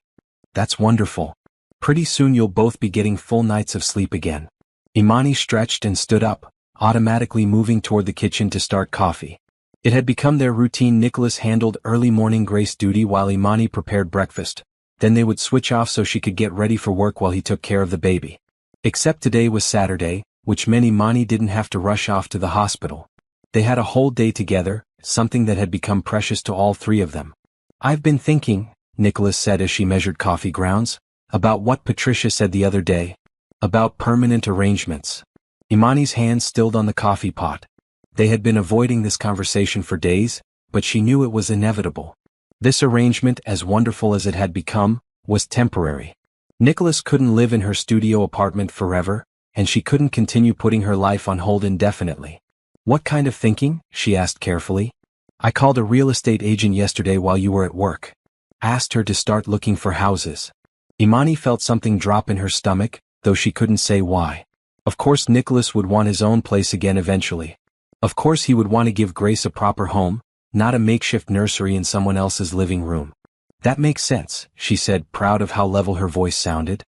That's wonderful. Pretty soon you'll both be getting full nights of sleep again. Imani stretched and stood up, automatically moving toward the kitchen to start coffee. It had become their routine. Nicholas handled early morning Grace duty while Imani prepared breakfast. Then they would switch off so she could get ready for work while he took care of the baby. Except today was Saturday, which meant Imani didn't have to rush off to the hospital. They had a whole day together, something that had become precious to all 3 of them. I've been thinking, Nicholas said as she measured coffee grounds, about what Patricia said the other day. About permanent arrangements. Imani's hand stilled on the coffee pot. They had been avoiding this conversation for days, but she knew it was inevitable. This arrangement, as wonderful as it had become, was temporary. Nicholas couldn't live in her studio apartment forever, and she couldn't continue putting her life on hold indefinitely. What kind of thinking? She asked carefully. I called a real estate agent yesterday while you were at work. Asked her to start looking for houses. Imani felt something drop in her stomach, though she couldn't say why. Of course Nicholas would want his own place again eventually. Of course he would want to give Grace a proper home, not a makeshift nursery in someone else's living room. That makes sense, she said, proud of how level her voice sounded.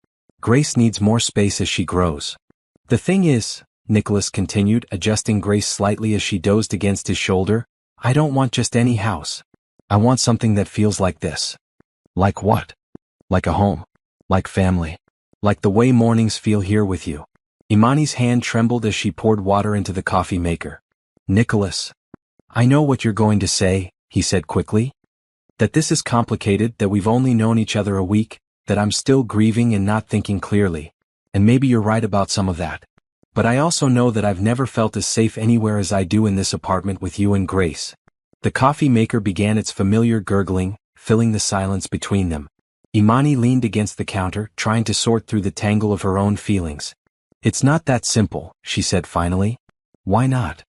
Grace needs more space as she grows. The thing is, Nicholas continued, adjusting Grace slightly as she dozed against his shoulder, I don't want just any house. I want something that feels like this. Like what? Like a home. Like family. Like the way mornings feel here with you. Imani's hand trembled as she poured water into the coffee maker. Nicholas. I know what you're going to say, he said quickly. That this is complicated, that we've only known each other a week, that I'm still grieving and not thinking clearly. And maybe you're right about some of that. But I also know that I've never felt as safe anywhere as I do in this apartment with you and Grace. The coffee maker began its familiar gurgling, filling the silence between them. Imani leaned against the counter, trying to sort through the tangle of her own feelings. It's not that simple, she said finally. Why not?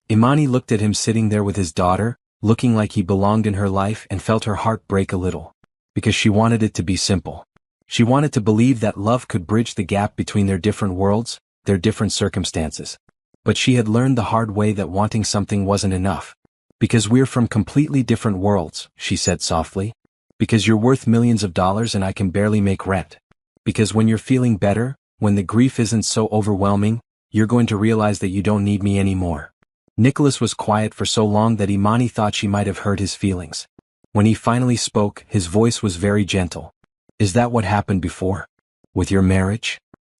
Imani looked at him sitting there with his daughter, looking like he belonged in her life, and felt her heart break a little. Because she wanted it to be simple. She wanted to believe that love could bridge the gap between their different worlds, their different circumstances. But she had learned the hard way that wanting something wasn't enough. Because we're from completely different worlds, she said softly. Because you're worth millions of dollars and I can barely make rent. Because when you're feeling better, when the grief isn't so overwhelming, you're going to realize that you don't need me anymore. Nicholas was quiet for so long that Imani thought she might have hurt his feelings. When he finally spoke, his voice was very gentle. Is that what happened before? With your marriage?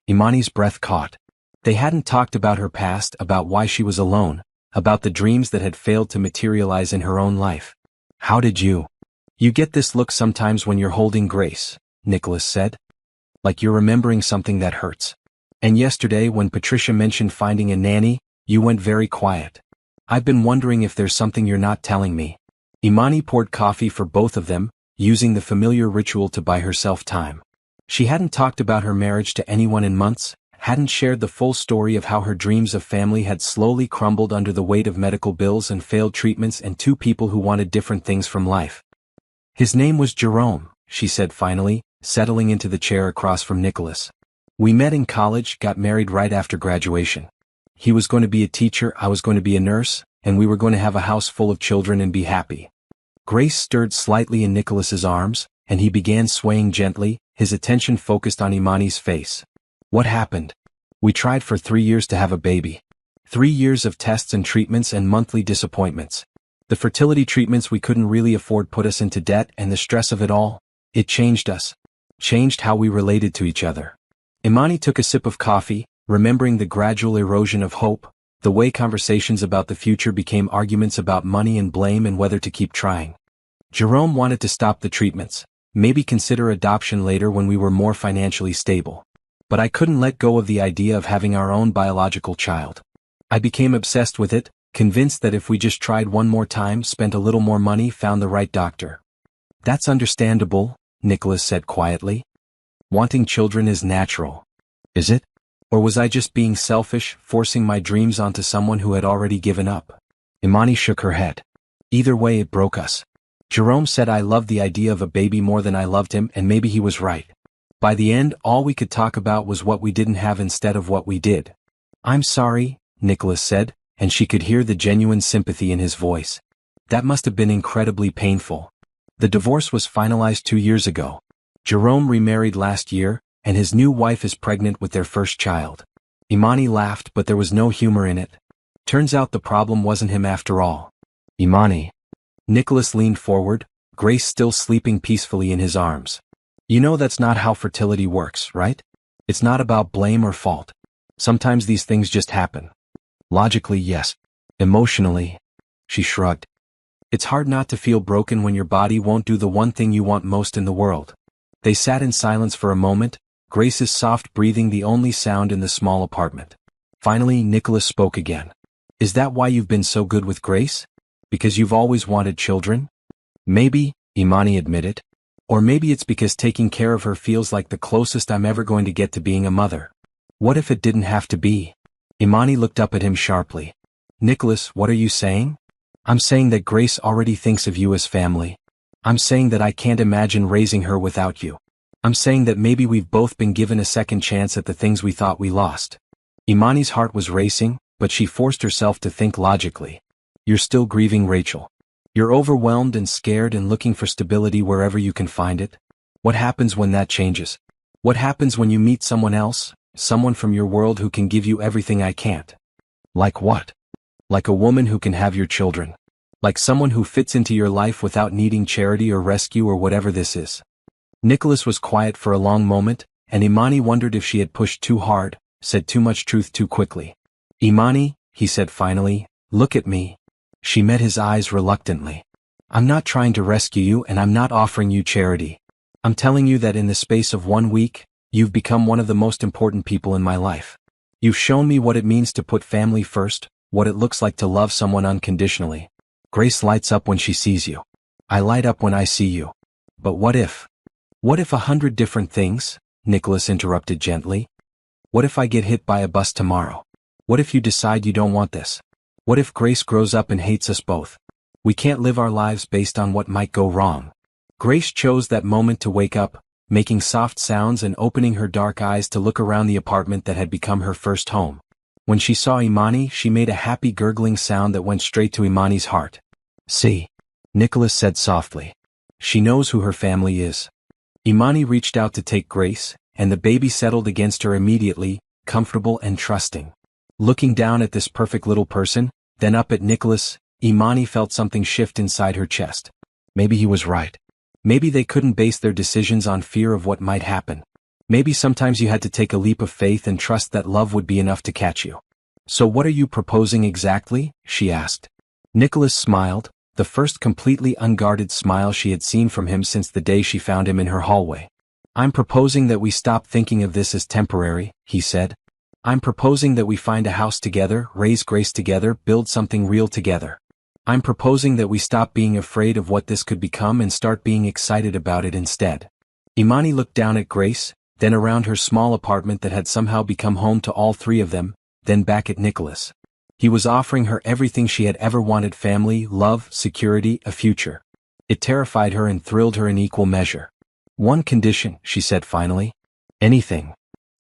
Imani's breath caught. They hadn't talked about her past, about why she was alone, about the dreams that had failed to materialize in her own life. How did you? You get this look sometimes when you're holding Grace, Nicholas said. Like you're remembering something that hurts. And yesterday when Patricia mentioned finding a nanny, you went very quiet. I've been wondering if there's something you're not telling me. Imani poured coffee for both of them, using the familiar ritual to buy herself time. She hadn't talked about her marriage to anyone in months, hadn't shared the full story of how her dreams of family had slowly crumbled under the weight of medical bills and failed treatments and two people who wanted different things from life. His name was Jerome, she said finally, settling into the chair across from Nicholas. We met in college, got married right after graduation. He was going to be a teacher, I was going to be a nurse, and we were going to have a house full of children and be happy. Grace stirred slightly in Nicholas's arms, and he began swaying gently, his attention focused on Imani's face. What happened? We tried for 3 years to have a baby. 3 years of tests and treatments and monthly disappointments. The fertility treatments we couldn't really afford put us into debt, and the stress of it all, it changed us. Changed how we related to each other. Imani took a sip of coffee, remembering the gradual erosion of hope, the way conversations about the future became arguments about money and blame and whether to keep trying. Jerome wanted to stop the treatments, maybe consider adoption later when we were more financially stable. But I couldn't let go of the idea of having our own biological child. I became obsessed with it, convinced that if we just tried one more time, spent a little more money, found the right doctor. That's understandable, Nicholas said quietly. Wanting children is natural. Is it? Or was I just being selfish, forcing my dreams onto someone who had already given up? Imani shook her head. Either way it broke us. Jerome said I loved the idea of a baby more than I loved him, and maybe he was right. By the end, all we could talk about was what we didn't have instead of what we did. I'm sorry, Nicholas said, and she could hear the genuine sympathy in his voice. That must have been incredibly painful. The divorce was finalized 2 years ago. Jerome remarried last year, and his new wife is pregnant with their first child. Imani laughed, but there was no humor in it. Turns out the problem wasn't him after all. Imani. Nicholas leaned forward, Grace still sleeping peacefully in his arms. You know that's not how fertility works, right? It's not about blame or fault. Sometimes these things just happen. Logically, yes. Emotionally, she shrugged. It's hard not to feel broken when your body won't do the one thing you want most in the world. They sat in silence for a moment, Grace's soft breathing the only sound in the small apartment. Finally, Nicholas spoke again. Is that why you've been so good with Grace? Because you've always wanted children? Maybe, Imani admitted. Or maybe it's because taking care of her feels like the closest I'm ever going to get to being a mother. What if it didn't have to be? Imani looked up at him sharply. Nicholas, what are you saying? I'm saying that Grace already thinks of you as family. I'm saying that I can't imagine raising her without you. I'm saying that maybe we've both been given a second chance at the things we thought we lost. Imani's heart was racing, but she forced herself to think logically. You're still grieving Rachel. You're overwhelmed and scared and looking for stability wherever you can find it. What happens when that changes? What happens when you meet someone else, someone from your world who can give you everything I can't? Like what? Like a woman who can have your children. Like someone who fits into your life without needing charity or rescue or whatever this is. Nicholas was quiet for a long moment, and Imani wondered if she had pushed too hard, said too much truth too quickly. "Imani," he said finally, "look at me." She met his eyes reluctantly. "I'm not trying to rescue you and I'm not offering you charity. I'm telling you that in the space of 1 week, you've become one of the most important people in my life. You've shown me what it means to put family first, what it looks like to love someone unconditionally." Grace lights up when she sees you. "I light up when I see you." "But what if? What if 100 different things?" Nicholas interrupted gently. "What if I get hit by a bus tomorrow? What if you decide you don't want this? What if Grace grows up and hates us both? We can't live our lives based on what might go wrong." Grace chose that moment to wake up, making soft sounds and opening her dark eyes to look around the apartment that had become her first home. When she saw Imani, she made a happy gurgling sound that went straight to Imani's heart. "See," Nicholas said softly. "She knows who her family is." Imani reached out to take Grace, and the baby settled against her immediately, comfortable and trusting. Looking down at this perfect little person, then up at Nicholas, Imani felt something shift inside her chest. Maybe he was right. Maybe they couldn't base their decisions on fear of what might happen. Maybe sometimes you had to take a leap of faith and trust that love would be enough to catch you. "So what are you proposing exactly?" she asked. Nicholas smiled, the first completely unguarded smile she had seen from him since the day she found him in her hallway. "I'm proposing that we stop thinking of this as temporary," he said. "I'm proposing that we find a house together, raise Grace together, build something real together. I'm proposing that we stop being afraid of what this could become and start being excited about it instead." Imani looked down at Grace, then around her small apartment that had somehow become home to all three of them, then back at Nicholas. He was offering her everything she had ever wanted: family, love, security, a future. It terrified her and thrilled her in equal measure. "One condition," she said finally. "Anything.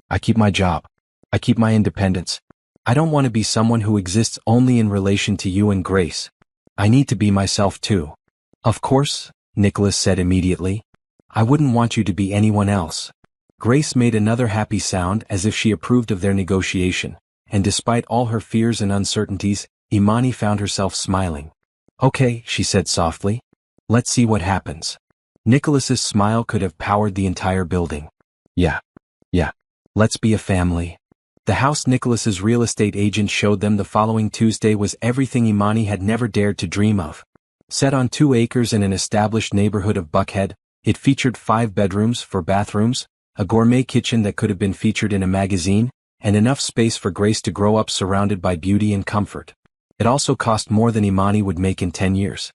I keep my job. I keep my independence. I don't want to be someone who exists only in relation to you and Grace. I need to be myself too." "Of course," Nicholas said immediately. "I wouldn't want you to be anyone else." Grace made another happy sound as if she approved of their negotiation, and despite all her fears and uncertainties, Imani found herself smiling. "Okay," she said softly. "Let's see what happens." Nicholas's smile could have powered the entire building. Yeah. Let's be a family." The house Nicholas's real estate agent showed them the following Tuesday was everything Imani had never dared to dream of. Set on 2 acres in an established neighborhood of Buckhead, it featured 5 bedrooms, 4 bathrooms, a gourmet kitchen that could have been featured in a magazine, and enough space for Grace to grow up surrounded by beauty and comfort. It also cost more than Imani would make in 10 years.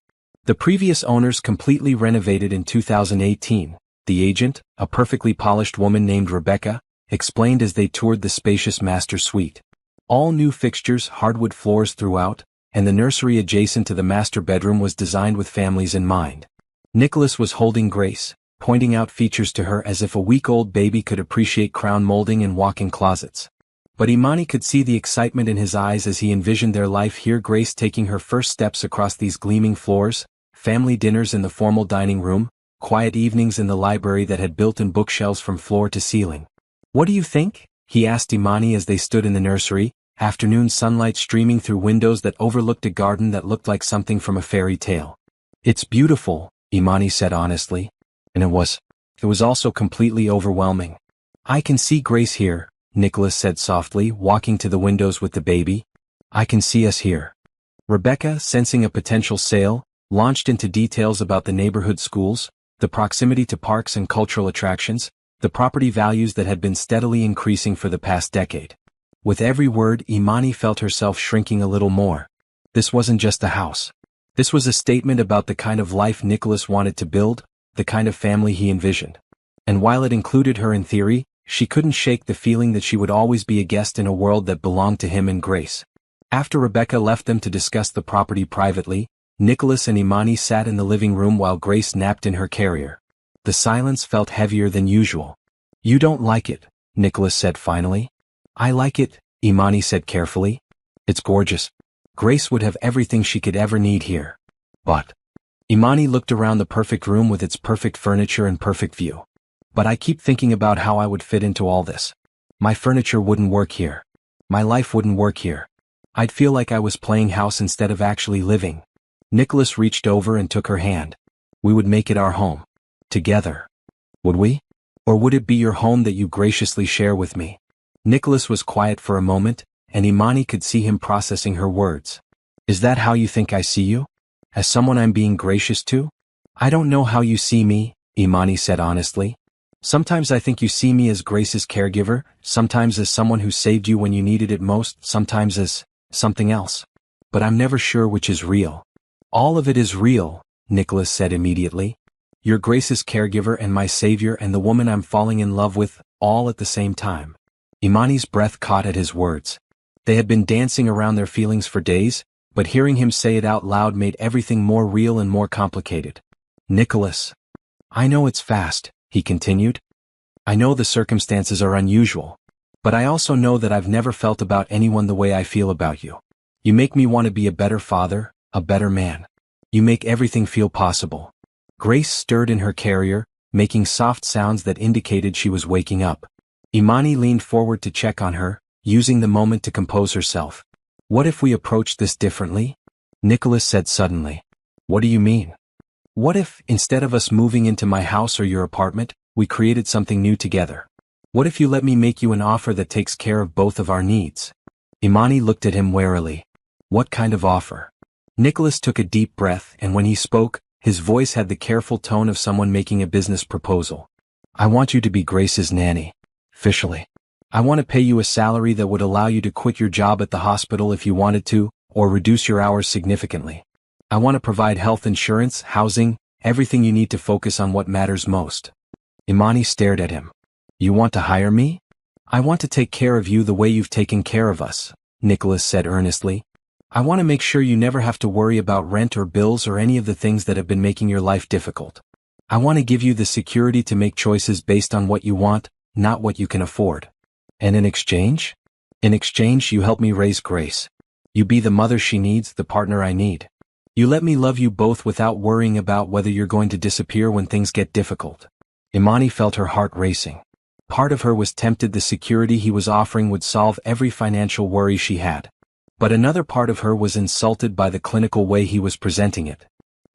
The previous owners completely renovated in 2018, the agent, a perfectly polished woman named Rebecca, explained as they toured the spacious master suite. All new fixtures, hardwood floors throughout, and the nursery adjacent to the master bedroom was designed with families in mind. Nicholas was holding Grace, pointing out features to her as if a week-old baby could appreciate crown molding and walk-in closets. But Imani could see the excitement in his eyes as he envisioned their life here: Grace taking her first steps across these gleaming floors, family dinners in the formal dining room, quiet evenings in the library that had built-in bookshelves from floor to ceiling. "What do you think?" he asked Imani as they stood in the nursery, afternoon sunlight streaming through windows that overlooked a garden that looked like something from a fairy tale. "It's beautiful," Imani said honestly. And it was also completely overwhelming. "I can see Grace here," Nicholas said softly, walking to the windows with the baby. "I can see us here." Rebecca, sensing a potential sale, launched into details about the neighborhood schools, the proximity to parks and cultural attractions, the property values that had been steadily increasing for the past decade. With every word, Imani felt herself shrinking a little more. This wasn't just a house. This was a statement about the kind of life Nicholas wanted to build, the kind of family he envisioned. And while it included her in theory, she couldn't shake the feeling that she would always be a guest in a world that belonged to him and Grace. After Rebecca left them to discuss the property privately, Nicholas and Imani sat in the living room while Grace napped in her carrier. The silence felt heavier than usual. "You don't like it," Nicholas said finally. "I like it," Imani said carefully. "It's gorgeous. Grace would have everything she could ever need here. But..." Imani looked around the perfect room with its perfect furniture and perfect view. "But I keep thinking about how I would fit into all this. My furniture wouldn't work here. My life wouldn't work here. I'd feel like I was playing house instead of actually living." Nicholas reached over and took her hand. "We would make it our home. Together. Would we?" Or would it be your home that you graciously share with me? Nicholas was quiet for a moment, and Imani could see him processing her words. Is that how you think I see you? As someone I'm being gracious to? I don't know how you see me, Imani said honestly. Sometimes I think you see me as Grace's caregiver, sometimes as someone who saved you when you needed it most, sometimes as something else. But I'm never sure which is real. All of it is real, Nicholas said immediately. You're Grace's caregiver and my savior and the woman I'm falling in love with, all at the same time. Imani's breath caught at his words. They had been dancing around their feelings for days, but hearing him say it out loud made everything more real and more complicated. Nicholas. I know it's fast, he continued. I know the circumstances are unusual. But I also know that I've never felt about anyone the way I feel about you. You make me want to be a better father, a better man. You make everything feel possible. Grace stirred in her carrier, making soft sounds that indicated she was waking up. Imani leaned forward to check on her, using the moment to compose herself. What if we approached this differently? Nicholas said suddenly. What do you mean? What if, instead of us moving into my house or your apartment, we created something new together? What if you let me make you an offer that takes care of both of our needs? Imani looked at him warily. What kind of offer? Nicholas took a deep breath, and when he spoke, his voice had the careful tone of someone making a business proposal. I want you to be Grace's nanny. Officially. I want to pay you a salary that would allow you to quit your job at the hospital if you wanted to, or reduce your hours significantly. I want to provide health insurance, housing, everything you need to focus on what matters most. Imani stared at him. You want to hire me? I want to take care of you the way you've taken care of us, Nicholas said earnestly. I want to make sure you never have to worry about rent or bills or any of the things that have been making your life difficult. I want to give you the security to make choices based on what you want, not what you can afford. And in exchange? In exchange, you help me raise Grace. You be the mother she needs, the partner I need. You let me love you both without worrying about whether you're going to disappear when things get difficult. Imani felt her heart racing. Part of her was tempted the security he was offering would solve every financial worry she had. But another part of her was insulted by the clinical way he was presenting it.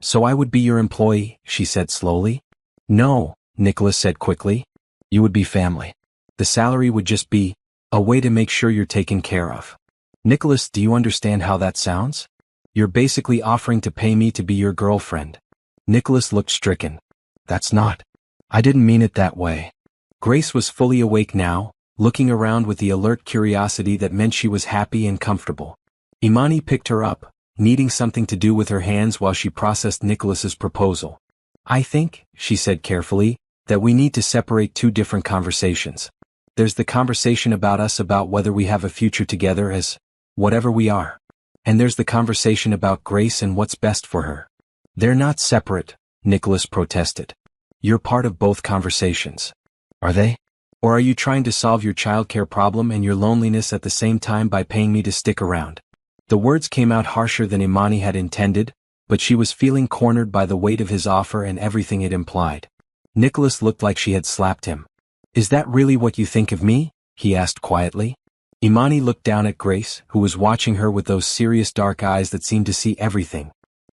So I would be your employee, she said slowly. No, Nicholas said quickly. You would be family. The salary would just be a way to make sure you're taken care of. Nicholas, do you understand how that sounds? You're basically offering to pay me to be your girlfriend. Nicholas looked stricken. That's not. I didn't mean it that way. Grace was fully awake now, looking around with the alert curiosity that meant she was happy and comfortable. Imani picked her up, needing something to do with her hands while she processed Nicholas's proposal. I think, she said carefully, that we need to separate two different conversations. There's the conversation about us, about whether we have a future together as whatever we are. And there's the conversation about Grace and what's best for her. They're not separate, Nicholas protested. You're part of both conversations. Are they? Or are you trying to solve your childcare problem and your loneliness at the same time by paying me to stick around? The words came out harsher than Imani had intended, but she was feeling cornered by the weight of his offer and everything it implied. Nicholas looked like she had slapped him. Is that really what you think of me? He asked quietly. Imani looked down at Grace, who was watching her with those serious dark eyes that seemed to see everything.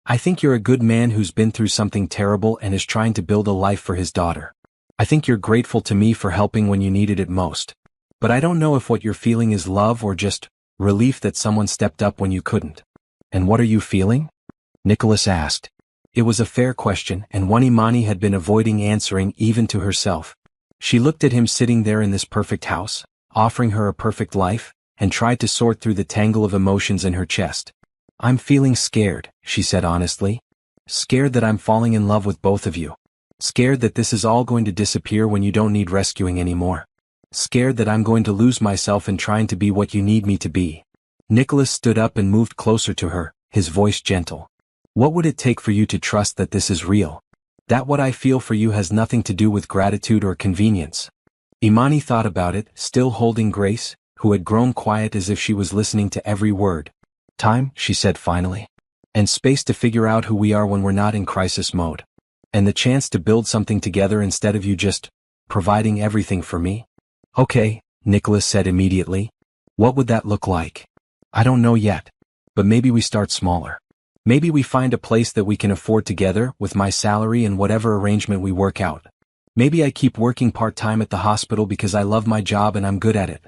I think you're a good man who's been through something terrible and is trying to build a life for his daughter. I think you're grateful to me for helping when you needed it most. But I don't know if what you're feeling is love or just relief that someone stepped up when you couldn't. And what are you feeling? Nicholas asked. It was a fair question and one Imani had been avoiding answering even to herself. She looked at him sitting there in this perfect house, offering her a perfect life, and tried to sort through the tangle of emotions in her chest. I'm feeling scared, she said honestly. Scared that I'm falling in love with both of you. Scared that this is all going to disappear when you don't need rescuing anymore. Scared that I'm going to lose myself in trying to be what you need me to be. Nicholas stood up and moved closer to her, his voice gentle. What would it take for you to trust that this is real? That what I feel for you has nothing to do with gratitude or convenience. Imani thought about it, still holding Grace, who had grown quiet as if she was listening to every word. Time, she said finally. And space to figure out who we are when we're not in crisis mode. And the chance to build something together instead of you just providing everything for me. Okay, Nicholas said immediately. What would that look like? I don't know yet. But maybe we start smaller. Maybe we find a place that we can afford together with my salary and whatever arrangement we work out. Maybe I keep working part-time at the hospital because I love my job and I'm good at it.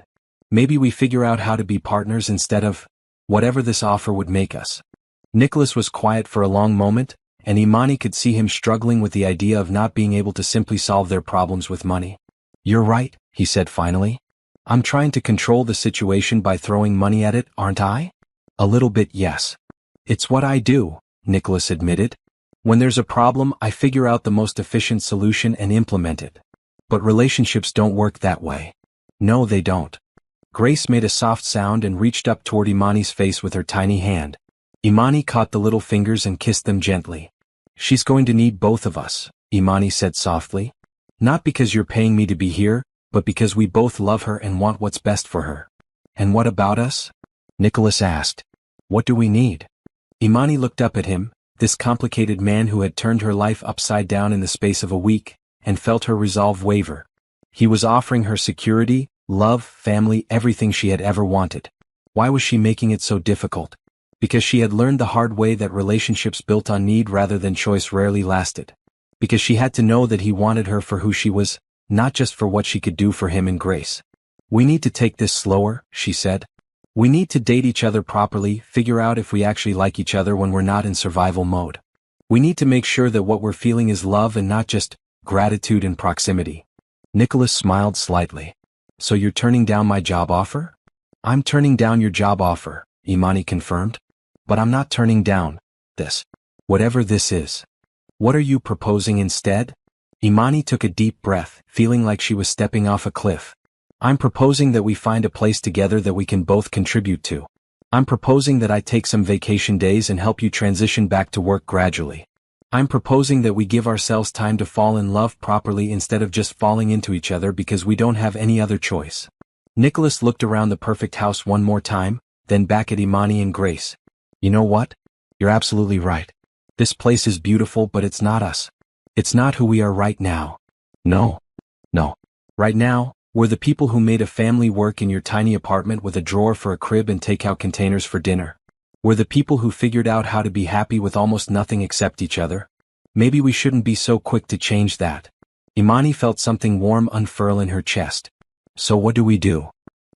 Maybe we figure out how to be partners instead of whatever this offer would make us. Nicholas was quiet for a long moment, and Imani could see him struggling with the idea of not being able to simply solve their problems with money. You're right, he said finally. I'm trying to control the situation by throwing money at it, aren't I? A little bit, yes. It's what I do, Nicholas admitted. When there's a problem, I figure out the most efficient solution and implement it. But relationships don't work that way. No, they don't. Grace made a soft sound and reached up toward Imani's face with her tiny hand. Imani caught the little fingers and kissed them gently. She's going to need both of us, Imani said softly. Not because you're paying me to be here, but because we both love her and want what's best for her. And what about us? Nicholas asked. What do we need? Imani looked up at him, this complicated man who had turned her life upside down in the space of a week, and felt her resolve waver. He was offering her security, love, family, everything she had ever wanted. Why was she making it so difficult? Because she had learned the hard way that relationships built on need rather than choice rarely lasted. Because she had to know that he wanted her for who she was, not just for what she could do for him and Grace. We need to take this slower, she said. We need to date each other properly, figure out if we actually like each other when we're not in survival mode. We need to make sure that what we're feeling is love and not just gratitude and proximity. Nicholas smiled slightly. So you're turning down my job offer? I'm turning down your job offer, Imani confirmed. But I'm not turning down this. Whatever this is. What are you proposing instead? Imani took a deep breath, feeling like she was stepping off a cliff. I'm proposing that we find a place together that we can both contribute to. I'm proposing that I take some vacation days and help you transition back to work gradually. I'm proposing that we give ourselves time to fall in love properly instead of just falling into each other because we don't have any other choice. Nicholas looked around the perfect house one more time, then back at Imani and Grace. You know what? You're absolutely right. This place is beautiful, but it's not us. It's not who we are right now. No. Right now, we're the people who made a family work in your tiny apartment with a drawer for a crib and takeout containers for dinner. We're the people who figured out how to be happy with almost nothing except each other. Maybe we shouldn't be so quick to change that. Imani felt something warm unfurl in her chest. So what do?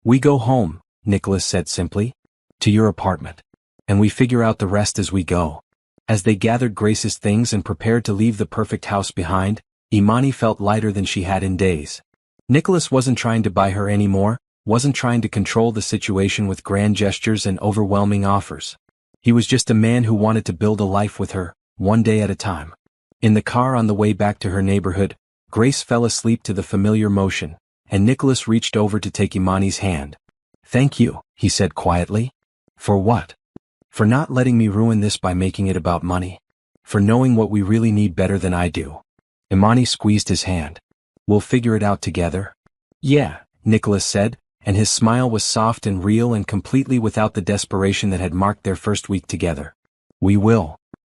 We go home, Nicholas said simply. To your apartment. And we figure out the rest as we go. As they gathered Grace's things and prepared to leave the perfect house behind, Imani felt lighter than she had in days. Nicholas wasn't trying to buy her anymore, wasn't trying to control the situation with grand gestures and overwhelming offers. He was just a man who wanted to build a life with her, one day at a time. In the car on the way back to her neighborhood, Grace fell asleep to the familiar motion, and Nicholas reached over to take Imani's hand. Thank you, he said quietly. For what? For not letting me ruin this by making it about money. For knowing what we really need better than I do. Imani squeezed his hand. We'll figure it out together. Yeah, Nicholas said, and his smile was soft and real and completely without the desperation that had marked their first week together. We will.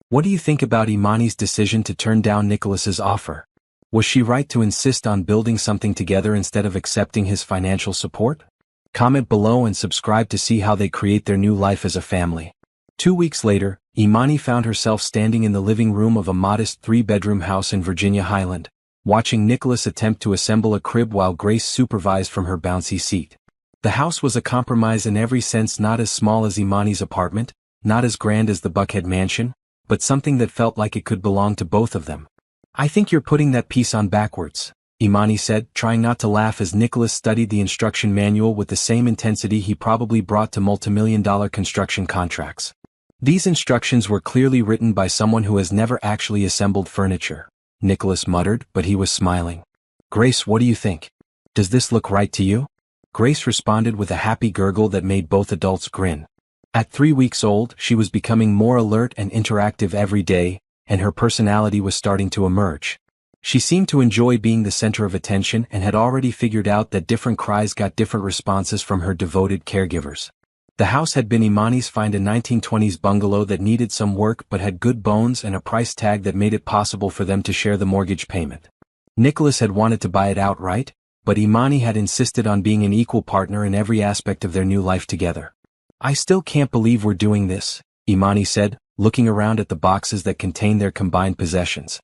What do you think about Imani's decision to turn down Nicholas's offer? Was she right to insist on building something together instead of accepting his financial support? Comment below and subscribe to see how they create their new life as a family. 2 weeks later, Imani found herself standing in the living room of a modest 3-bedroom house in Virginia Highland, watching Nicholas attempt to assemble a crib while Grace supervised from her bouncy seat. The house was a compromise in every sense, not as small as Imani's apartment, not as grand as the Buckhead mansion, but something that felt like it could belong to both of them. I think you're putting that piece on backwards, Imani said, trying not to laugh as Nicholas studied the instruction manual with the same intensity he probably brought to multimillion-dollar construction contracts. These instructions were clearly written by someone who has never actually assembled furniture, Nicholas muttered, but he was smiling. Grace, what do you think? Does this look right to you? Grace responded with a happy gurgle that made both adults grin. At 3 weeks old, she was becoming more alert and interactive every day, and her personality was starting to emerge. She seemed to enjoy being the center of attention and had already figured out that different cries got different responses from her devoted caregivers. The house had been Imani's find, a 1920s bungalow that needed some work but had good bones and a price tag that made it possible for them to share the mortgage payment. Nicholas had wanted to buy it outright, but Imani had insisted on being an equal partner in every aspect of their new life together. I still can't believe we're doing this, Imani said, looking around at the boxes that contained their combined possessions.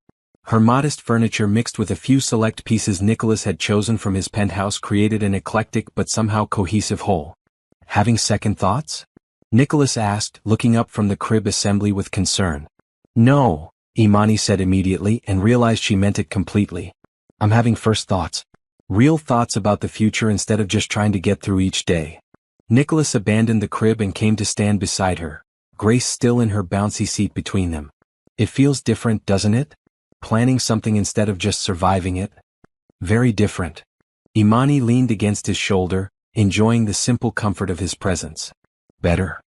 Her modest furniture mixed with a few select pieces Nicholas had chosen from his penthouse created an eclectic but somehow cohesive whole. Having second thoughts? Nicholas asked, looking up from the crib assembly with concern. No, Imani said immediately and realized she meant it completely. I'm having first thoughts. Real thoughts about the future instead of just trying to get through each day. Nicholas abandoned the crib and came to stand beside her, Grace still in her bouncy seat between them. It feels different, doesn't it? Planning something instead of just surviving it? Very different. Imani leaned against his shoulder, enjoying the simple comfort of his presence. Better.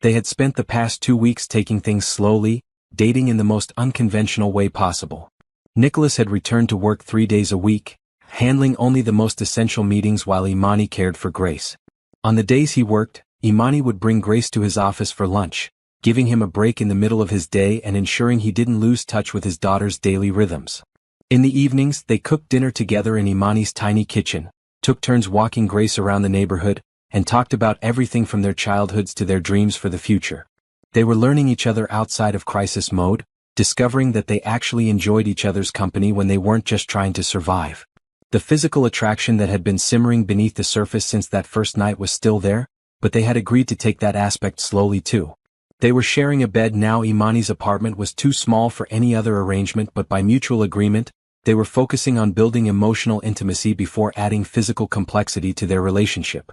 They had spent the past 2 weeks taking things slowly, dating in the most unconventional way possible. Nicholas had returned to work 3 days a week, handling only the most essential meetings while Imani cared for Grace. On the days he worked, Imani would bring Grace to his office for lunch, giving him a break in the middle of his day and ensuring he didn't lose touch with his daughter's daily rhythms. In the evenings, they cooked dinner together in Imani's tiny kitchen, took turns walking Grace around the neighborhood, and talked about everything from their childhoods to their dreams for the future. They were learning each other outside of crisis mode, discovering that they actually enjoyed each other's company when they weren't just trying to survive. The physical attraction that had been simmering beneath the surface since that first night was still there, but they had agreed to take that aspect slowly too. They were sharing a bed now. Imani's apartment was too small for any other arrangement, but by mutual agreement, they were focusing on building emotional intimacy before adding physical complexity to their relationship.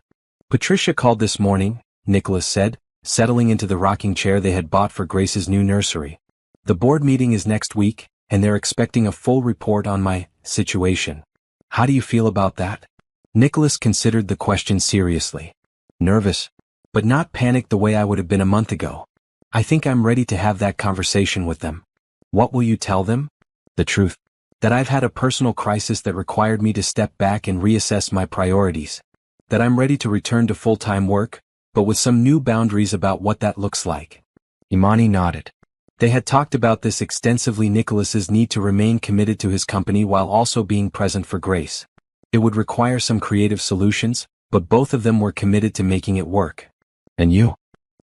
Patricia called this morning, Nicholas said, settling into the rocking chair they had bought for Grace's new nursery. The board meeting is next week, and they're expecting a full report on my situation. How do you feel about that? Nicholas considered the question seriously. Nervous, but not panicked the way I would have been a month ago. I think I'm ready to have that conversation with them. What will you tell them? The truth. That I've had a personal crisis that required me to step back and reassess my priorities. That I'm ready to return to full-time work, but with some new boundaries about what that looks like. Imani nodded. They had talked about this extensively. Nicholas's need to remain committed to his company while also being present for Grace. It would require some creative solutions, but both of them were committed to making it work. And you?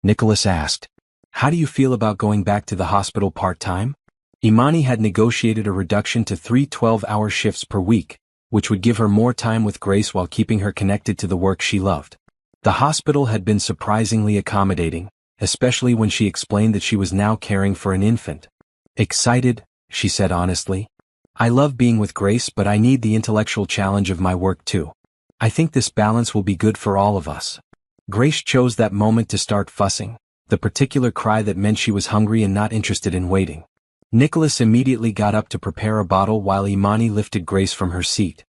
Nicholas asked. How do you feel about going back to the hospital part-time? Imani had negotiated a reduction to 3 12-hour shifts per week, which would give her more time with Grace while keeping her connected to the work she loved. The hospital had been surprisingly accommodating, especially when she explained that she was now caring for an infant. Excited, she said honestly. I love being with Grace, but I need the intellectual challenge of my work too. I think this balance will be good for all of us. Grace chose that moment to start fussing, the particular cry that meant she was hungry and not interested in waiting. Nicholas immediately got up to prepare a bottle while Imani lifted Grace from her seat.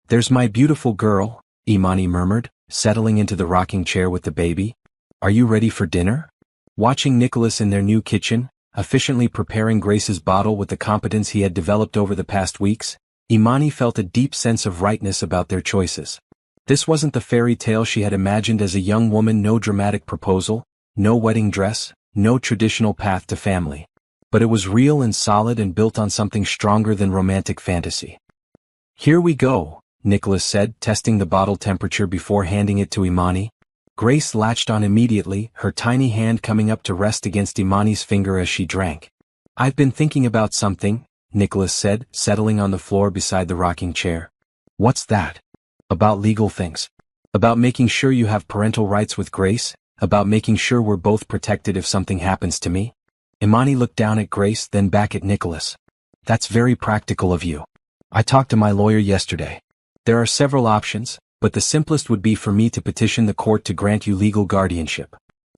There's my beautiful girl, Imani murmured, settling into the rocking chair with the baby. Are you ready for dinner? Watching Nicholas in their new kitchen, efficiently preparing Grace's bottle with the competence he had developed over the past weeks, Imani felt a deep sense of rightness about their choices. This wasn't the fairy tale she had imagined as a young woman. No dramatic proposal, no wedding dress, no traditional path to family. But it was real and solid and built on something stronger than romantic fantasy. Here we go, Nicholas said, testing the bottle temperature before handing it to Imani. Grace latched on immediately, her tiny hand coming up to rest against Imani's finger as she drank. I've been thinking about something, Nicholas said, settling on the floor beside the rocking chair. What's that? About legal things. About making sure you have parental rights with Grace, about making sure we're both protected if something happens to me. Imani looked down at Grace, then back at Nicholas. That's very practical of you. I talked to my lawyer yesterday. There are several options, but the simplest would be for me to petition the court to grant you legal guardianship.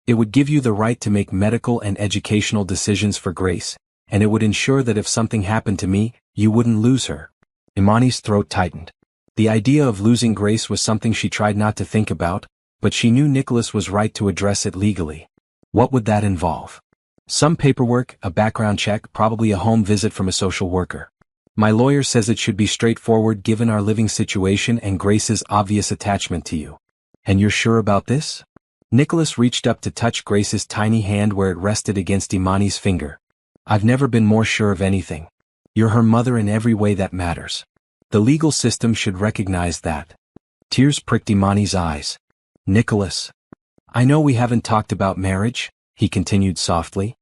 It would give you the right to make medical and educational decisions for Grace, and it would ensure that if something happened to me, you wouldn't lose her. Imani's throat tightened. The idea of losing Grace was something she tried not to think about, but she knew Nicholas was right to address it legally. What would that involve? Some paperwork, a background check, probably a home visit from a social worker. My lawyer says it should be straightforward given our living situation and Grace's obvious attachment to you. And you're sure about this? Nicholas reached up to touch Grace's tiny hand where it rested against Imani's finger. I've never been more sure of anything. You're her mother in every way that matters. The legal system should recognize that. Tears pricked Imani's eyes. Nicholas. I know we haven't talked about marriage, he continued softly.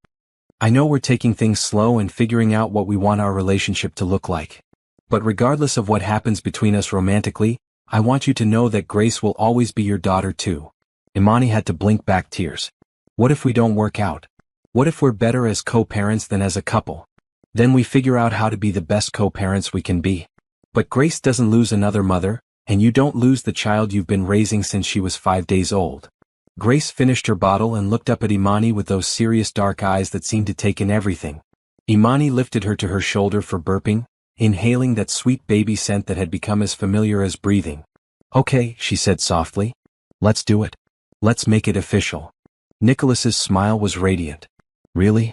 I know we're taking things slow and figuring out what we want our relationship to look like. But regardless of what happens between us romantically, I want you to know that Grace will always be your daughter too. Imani had to blink back tears. What if we don't work out? What if we're better as co-parents than as a couple? Then we figure out how to be the best co-parents we can be. But Grace doesn't lose another mother, and you don't lose the child you've been raising since she was 5 days old. Grace finished her bottle and looked up at Imani with those serious dark eyes that seemed to take in everything. Imani lifted her to her shoulder for burping, inhaling that sweet baby scent that had become as familiar as breathing. Okay, she said softly. Let's do it. Let's make it official. Nicholas's smile was radiant. Really?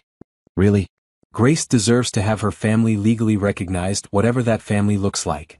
Really? Grace deserves to have her family legally recognized, whatever that family looks like.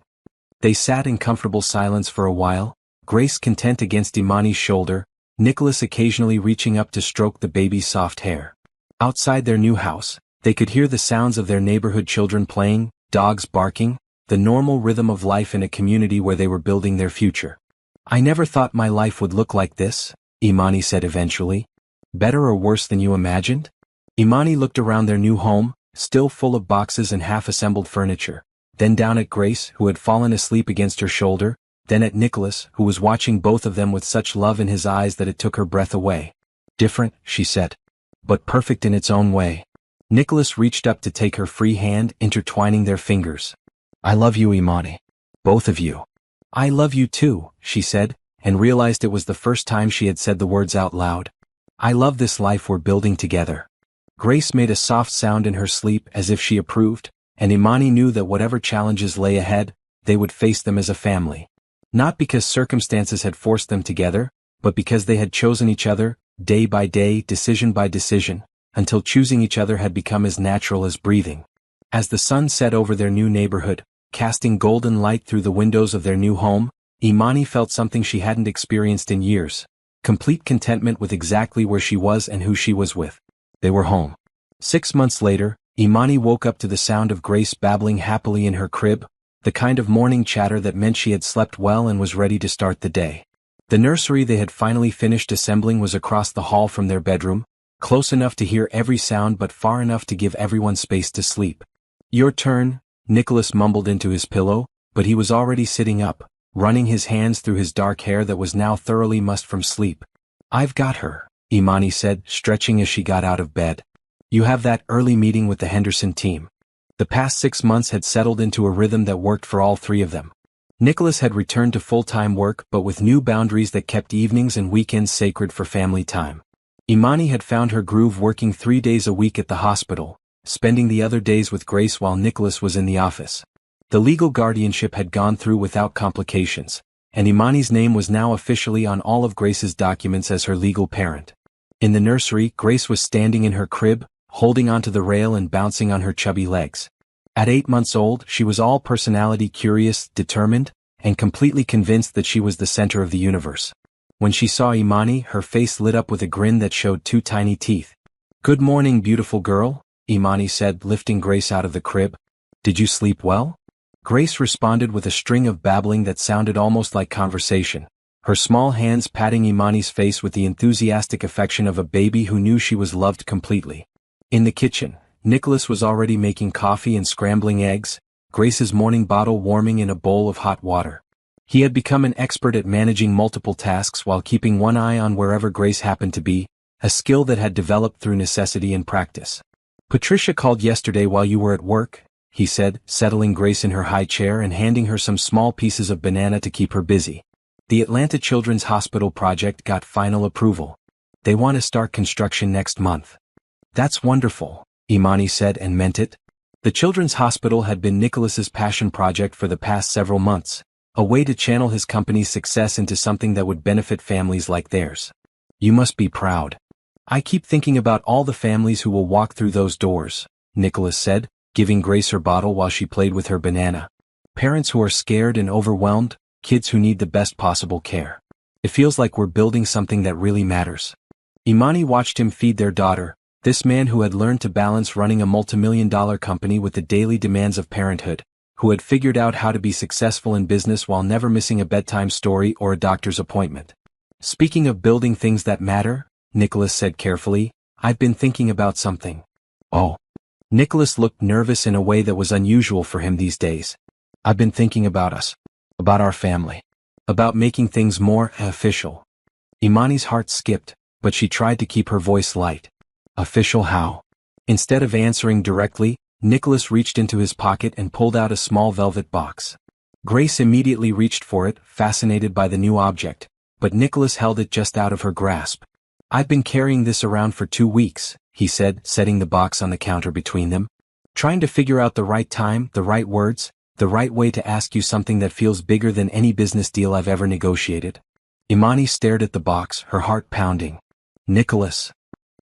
They sat in comfortable silence for a while, Grace content against Imani's shoulder, Nicholas occasionally reaching up to stroke the baby's soft hair. Outside their new house, they could hear the sounds of their neighborhood children playing, dogs barking, the normal rhythm of life in a community where they were building their future. I never thought my life would look like this, Imani said eventually. Better or worse than you imagined? Imani looked around their new home, still full of boxes and half-assembled furniture, then down at Grace, who had fallen asleep against her shoulder, then at Nicholas, who was watching both of them with such love in his eyes that it took her breath away. Different, she said. But perfect in its own way. Nicholas reached up to take her free hand, intertwining their fingers. I love you, Imani. Both of you. I love you too, she said, and realized it was the first time she had said the words out loud. I love this life we're building together. Grace made a soft sound in her sleep as if she approved, and Imani knew that whatever challenges lay ahead, they would face them as a family. Not because circumstances had forced them together, but because they had chosen each other, day by day, decision by decision, until choosing each other had become as natural as breathing. As the sun set over their new neighborhood, casting golden light through the windows of their new home, Imani felt something she hadn't experienced in years. Complete contentment with exactly where she was and who she was with. They were home. 6 months later, Imani woke up to the sound of Grace babbling happily in her crib, the kind of morning chatter that meant she had slept well and was ready to start the day. The nursery they had finally finished assembling was across the hall from their bedroom, close enough to hear every sound but far enough to give everyone space to sleep. Your turn, Nicholas mumbled into his pillow, but he was already sitting up, running his hands through his dark hair that was now thoroughly mussed from sleep. I've got her, Imani said, stretching as she got out of bed. You have that early meeting with the Henderson team. The past 6 months had settled into a rhythm that worked for all three of them. Nicholas had returned to full-time work but with new boundaries that kept evenings and weekends sacred for family time. Imani had found her groove working 3 days a week at the hospital, spending the other days with Grace while Nicholas was in the office. The legal guardianship had gone through without complications, and Imani's name was now officially on all of Grace's documents as her legal parent. In the nursery, Grace was standing in her crib, holding onto the rail and bouncing on her chubby legs. At 8 months old, she was all personality, curious, determined, and completely convinced that she was the center of the universe. When she saw Imani, her face lit up with a grin that showed 2 tiny teeth. Good morning, beautiful girl, Imani said, lifting Grace out of the crib. Did you sleep well? Grace responded with a string of babbling that sounded almost like conversation, her small hands patting Imani's face with the enthusiastic affection of a baby who knew she was loved completely. In the kitchen, Nicholas was already making coffee and scrambling eggs, Grace's morning bottle warming in a bowl of hot water. He had become an expert at managing multiple tasks while keeping one eye on wherever Grace happened to be, a skill that had developed through necessity and practice. Patricia called yesterday while you were at work, he said, settling Grace in her high chair and handing her some small pieces of banana to keep her busy. The Atlanta Children's Hospital project got final approval. They want to start construction next month. That's wonderful, Imani said and meant it. The Children's Hospital had been Nicholas's passion project for the past several months, a way to channel his company's success into something that would benefit families like theirs. You must be proud. I keep thinking about all the families who will walk through those doors, Nicholas said, giving Grace her bottle while she played with her banana. Parents who are scared and overwhelmed, kids who need the best possible care. It feels like we're building something that really matters. Imani watched him feed their daughter, this man who had learned to balance running a multimillion-dollar company with the daily demands of parenthood, who had figured out how to be successful in business while never missing a bedtime story or a doctor's appointment. Speaking of building things that matter, Nicholas said carefully, I've been thinking about something. Oh. Nicholas looked nervous in a way that was unusual for him these days. I've been thinking about us. About our family. About making things more official. Imani's heart skipped, but she tried to keep her voice light. Official how? Instead of answering directly, Nicholas reached into his pocket and pulled out a small velvet box. Grace immediately reached for it, fascinated by the new object, but Nicholas held it just out of her grasp. I've been carrying this around for 2 weeks, he said, setting the box on the counter between them. Trying to figure out the right time, the right words, the right way to ask you something that feels bigger than any business deal I've ever negotiated. Imani stared at the box, her heart pounding. Nicholas.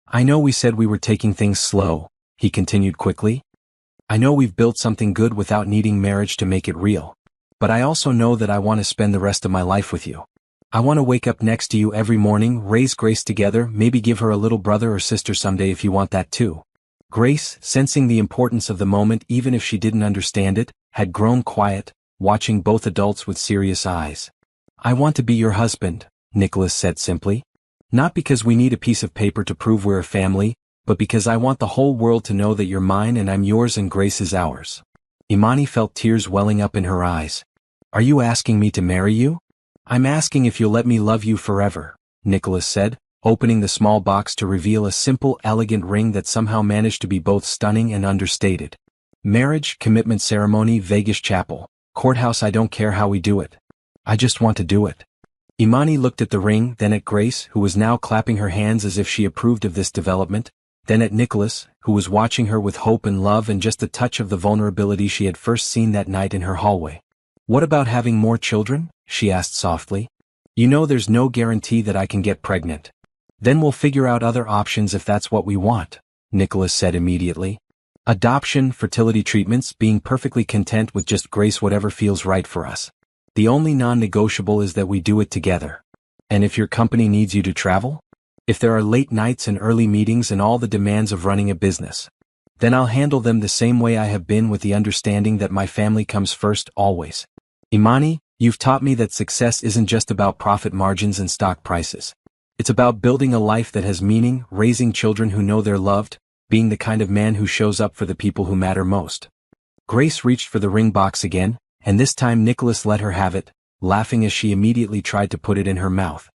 I know we said we were taking things slow, he continued quickly. I know we've built something good without needing marriage to make it real. But I also know that I want to spend the rest of my life with you. I want to wake up next to you every morning, raise Grace together, maybe give her a little brother or sister someday if you want that too. Grace, sensing the importance of the moment even if she didn't understand it, had grown quiet, watching both adults with serious eyes. I want to be your husband, Nicholas said simply. Not because we need a piece of paper to prove we're a family, but because I want the whole world to know that you're mine and I'm yours and Grace is ours. Imani felt tears welling up in her eyes. Are you asking me to marry you? I'm asking if you'll let me love you forever, Nicholas said, opening the small box to reveal a simple, elegant ring that somehow managed to be both stunning and understated. Marriage, commitment ceremony, Vegas chapel, courthouse, I don't care how we do it. I just want to do it. Imani looked at the ring, then at Grace, who was now clapping her hands as if she approved of this development, then at Nicholas, who was watching her with hope and love and just a touch of the vulnerability she had first seen that night in her hallway. What about having more children? She asked softly. You know there's no guarantee that I can get pregnant. Then we'll figure out other options if that's what we want, Nicholas said immediately. Adoption, fertility treatments, being perfectly content with just Grace, whatever feels right for us. The only non-negotiable is that we do it together. And if your company needs you to travel? If there are late nights and early meetings and all the demands of running a business, then I'll handle them the same way I have been, with the understanding that my family comes first, always. Imani, you've taught me that success isn't just about profit margins and stock prices. It's about building a life that has meaning, raising children who know they're loved, being the kind of man who shows up for the people who matter most. Grace reached for the ring box again, and this time Nicholas let her have it, laughing as she immediately tried to put it in her mouth.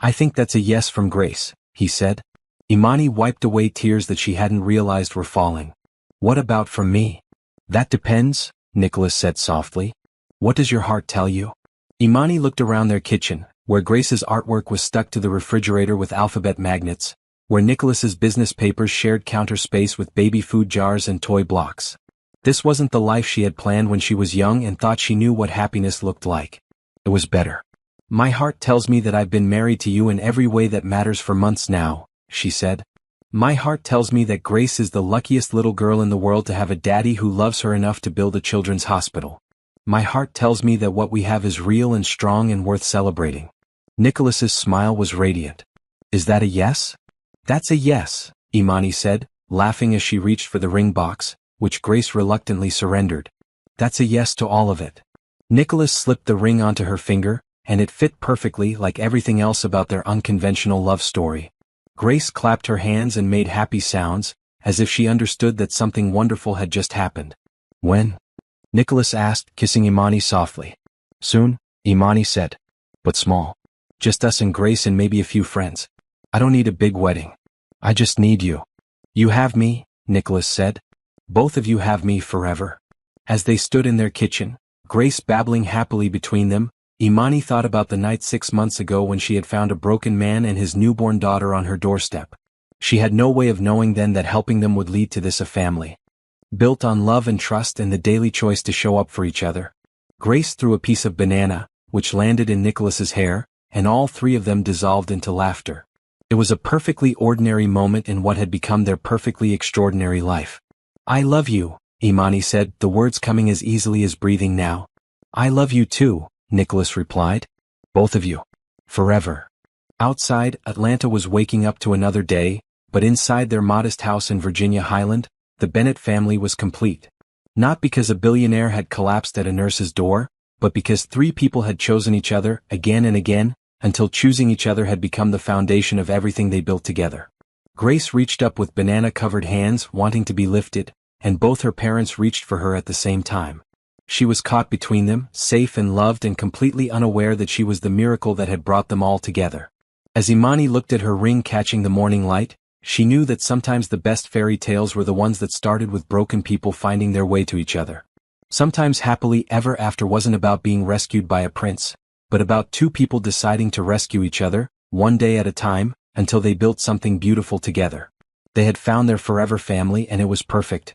I think that's a yes from Grace, he said. Imani wiped away tears that she hadn't realized were falling. What about from me? That depends, Nicholas said softly. What does your heart tell you? Imani looked around their kitchen, where Grace's artwork was stuck to the refrigerator with alphabet magnets, where Nicholas's business papers shared counter space with baby food jars and toy blocks. This wasn't the life she had planned when she was young and thought she knew what happiness looked like. It was better. My heart tells me that I've been married to you in every way that matters for months now, she said. My heart tells me that Grace is the luckiest little girl in the world to have a daddy who loves her enough to build a children's hospital. My heart tells me that what we have is real and strong and worth celebrating. Nicholas's smile was radiant. Is that a yes? That's a yes, Imani said, laughing as she reached for the ring box, which Grace reluctantly surrendered. That's a yes to all of it. Nicholas slipped the ring onto her finger, and it fit perfectly, like everything else about their unconventional love story. Grace clapped her hands and made happy sounds, as if she understood that something wonderful had just happened. When? Nicholas asked, kissing Imani softly. Soon, Imani said. But small. Just us and Grace and maybe a few friends. I don't need a big wedding. I just need you. You have me, Nicholas said. Both of you have me forever. As they stood in their kitchen, Grace babbling happily between them, Imani thought about the night 6 months ago when she had found a broken man and his newborn daughter on her doorstep. She had no way of knowing then that helping them would lead to this, a family built on love and trust and the daily choice to show up for each other. Grace threw a piece of banana, which landed in Nicholas's hair, and all three of them dissolved into laughter. It was a perfectly ordinary moment in what had become their perfectly extraordinary life. I love you, Imani said, the words coming as easily as breathing now. I love you too, Nicholas replied. Both of you. Forever. Outside, Atlanta was waking up to another day, but inside their modest house in Virginia Highland, the Bennett family was complete. Not because a billionaire had collapsed at a nurse's door, but because 3 people had chosen each other again and again, until choosing each other had become the foundation of everything they built together. Grace reached up with banana-covered hands wanting to be lifted, and both her parents reached for her at the same time. She was caught between them, safe and loved and completely unaware that she was the miracle that had brought them all together. As Imani looked at her ring catching the morning light, she knew that sometimes the best fairy tales were the ones that started with broken people finding their way to each other. Sometimes happily ever after wasn't about being rescued by a prince, but about two people deciding to rescue each other, one day at a time, until they built something beautiful together. They had found their forever family and it was perfect,